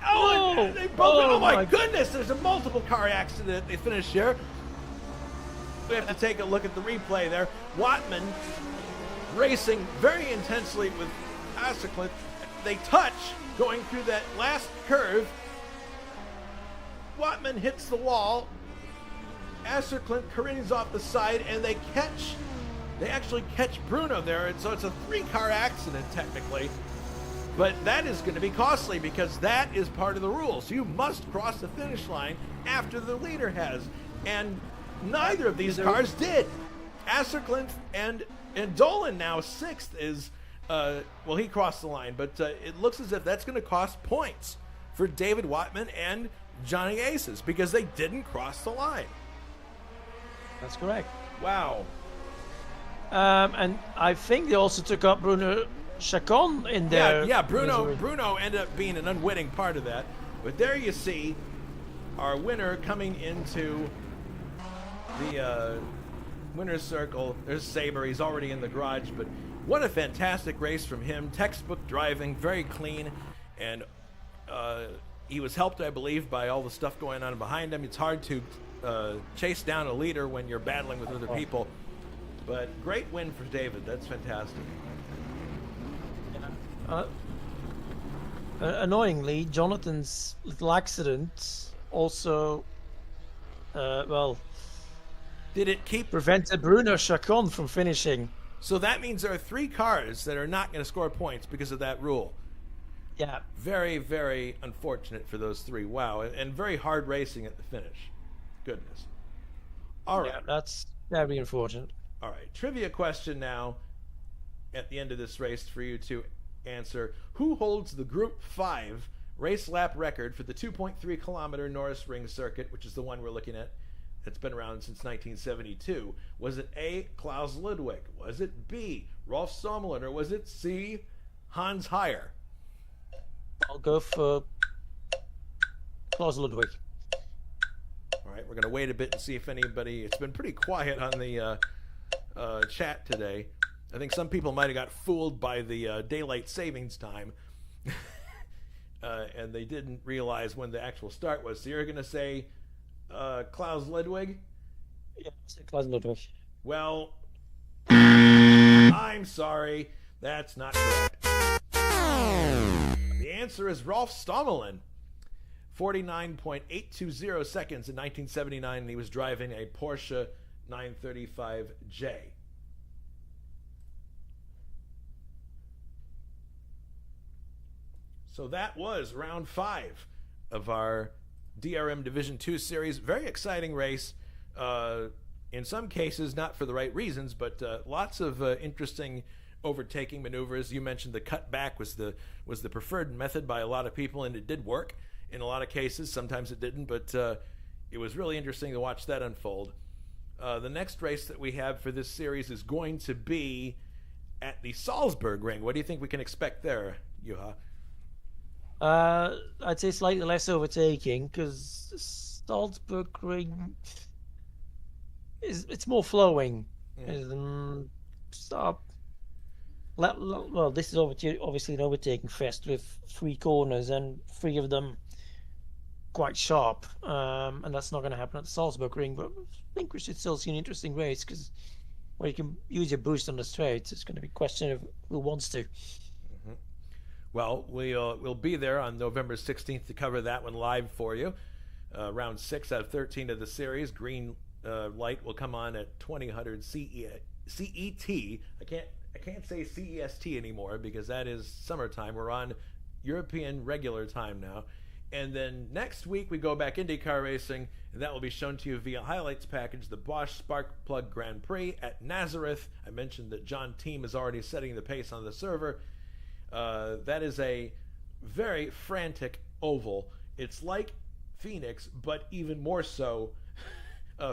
Oh, they broke it. Oh, my goodness. There's a multiple car accident. They finished here. We have to take a look at the replay there. Watman racing very intensely with Assercliff. They touch going through that last curve. Watman hits the wall. Assercliff careens off the side, and they actually catch Bruno there. And so it's a 3-car accident technically. But that is going to be costly because that is part of the rules. You must cross the finish line after the leader has. And neither of these cars did. Assercliff and Dolan now 6th is, well, he crossed the line, but it looks as if that's going to cost points for David Watman and Johnny Aces because they didn't cross the line. That's correct. Wow. And I think they also took up Bruno Chacon in there. Yeah, Bruno ended up being an unwitting part of that. But there you see our winner coming into the winner's circle. There's Saber. He's already in the garage, but what a fantastic race from him. Textbook driving, very clean, and he was helped, I believe, by all the stuff going on behind him. It's hard to chase down a leader when you're battling with other people, but great win for David. That's fantastic. Annoyingly, Jonathan's little accident also, did it prevented Bruno Chacon from finishing. So that means there are 3 cars that are not going to score points because of that rule. Yeah. Very, very unfortunate for those 3. Wow, and very hard racing at the finish. Goodness. All right. Yeah, that's very unfortunate. All right, trivia question now at the end of this race for you to answer. Who holds the Group 5 race lap record for the 2.3 kilometer Norris Ring circuit, which is the one we're looking at? That's been around since 1972. Was it A, Klaus Ludwig? Was it B, Rolf Sommelen? Or was it C, Hans Heyer? I'll go for Klaus Ludwig. All right, we're going to wait a bit and see if anybody... It's been pretty quiet on the chat today. I think some people might have got fooled by the daylight savings time. And they didn't realize when the actual start was. So you're going to say Klaus Ludwig? Yeah, Klaus Ludwig. Well, I'm sorry. That's not correct. The answer is Rolf Stommelin. 49.820 seconds in 1979, and he was driving a Porsche 935J. So that was round 5 of our DRM Division 2 series. Very exciting race. In some cases, not for the right reasons, but lots of interesting overtaking maneuvers. You mentioned the cutback was the preferred method by a lot of people, and it did work in a lot of cases. Sometimes it didn't, but it was really interesting to watch that unfold. The next race that we have for this series is going to be at the Salzburg Ring. What do you think we can expect there, Juha? I'd say slightly less overtaking, because Salzburg Ring it's more flowing. Well, this is obviously an overtaking fest with 3 corners and 3 of them quite sharp, and that's not going to happen at the Salzburg Ring. But I think we should still see an interesting race, because you can use your boost on the straights. It's going to be a question of who wants to. Well, we'll be there on November 16th to cover that one live for you. Round 6 out of 13 of the series. Green light will come on at 2000 CET. I can't say CEST anymore, because that is summertime. We're on European regular time now. And then next week we go back IndyCar racing, and that will be shown to you via highlights package, the Bosch Spark Plug Grand Prix at Nazareth. I mentioned that John Team is already setting the pace on the server. That is a very frantic oval. It's like Phoenix, but even more so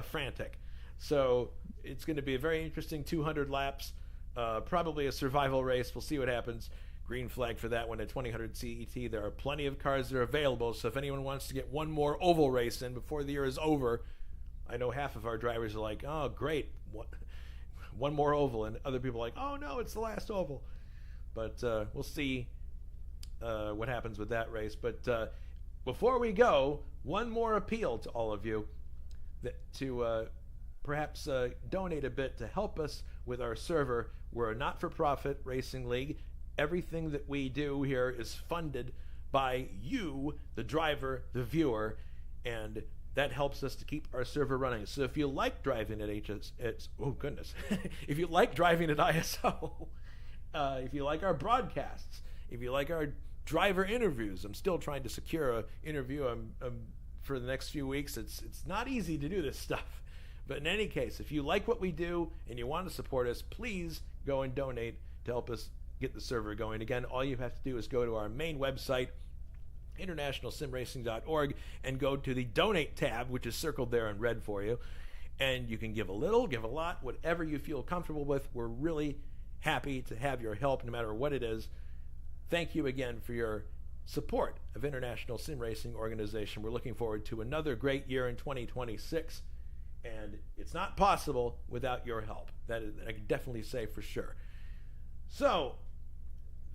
frantic. So it's going to be a very interesting 200 laps, probably a survival race. We'll see what happens. Green flag for that one at 2000 CET. There are plenty of cars that are available, so if anyone wants to get one more oval race in before the year is over, I know half of our drivers are like, oh, great, one more oval, and other people are like, oh, no, it's the last oval. But we'll see what happens with that race. But before we go, one more appeal to all of you to perhaps donate a bit to help us with our server. We're a not-for-profit racing league. Everything that we do here is funded by you, the driver, the viewer, and that helps us to keep our server running. So if you like driving at if you like driving at ISO, if you like our broadcasts, if you like our driver interviews, I'm still trying to secure an interview for the next few weeks. It's not easy to do this stuff. But in any case, if you like what we do and you want to support us, please go and donate to help us get the server going. Again, all you have to do is go to our main website, internationalsimracing.org, and go to the donate tab, which is circled there in red for you. And you can give a little, give a lot, whatever you feel comfortable with. We're really happy to have your help, no matter what it is. Thank you again for your support of International Sim Racing Organization. We're looking forward to another great year in 2026, and it's not possible without your help. That I can definitely say for sure. So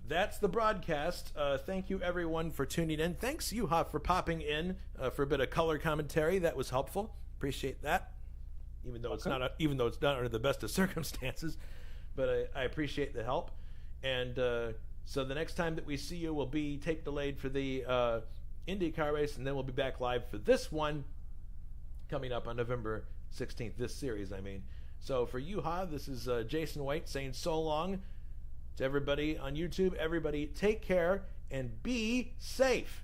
that's the broadcast. Thank you everyone for tuning in. Thanks, Juha, for popping in for a bit of color commentary. That was helpful. Appreciate that. Even though it's not under the best of circumstances, but I appreciate the help. And so the next time that we see you will be tape delayed for the IndyCar race, and then we'll be back live for this one coming up on November 16th. This series, I mean. So for Juha, this is Jason White saying so long to everybody on YouTube. Everybody, take care and be safe.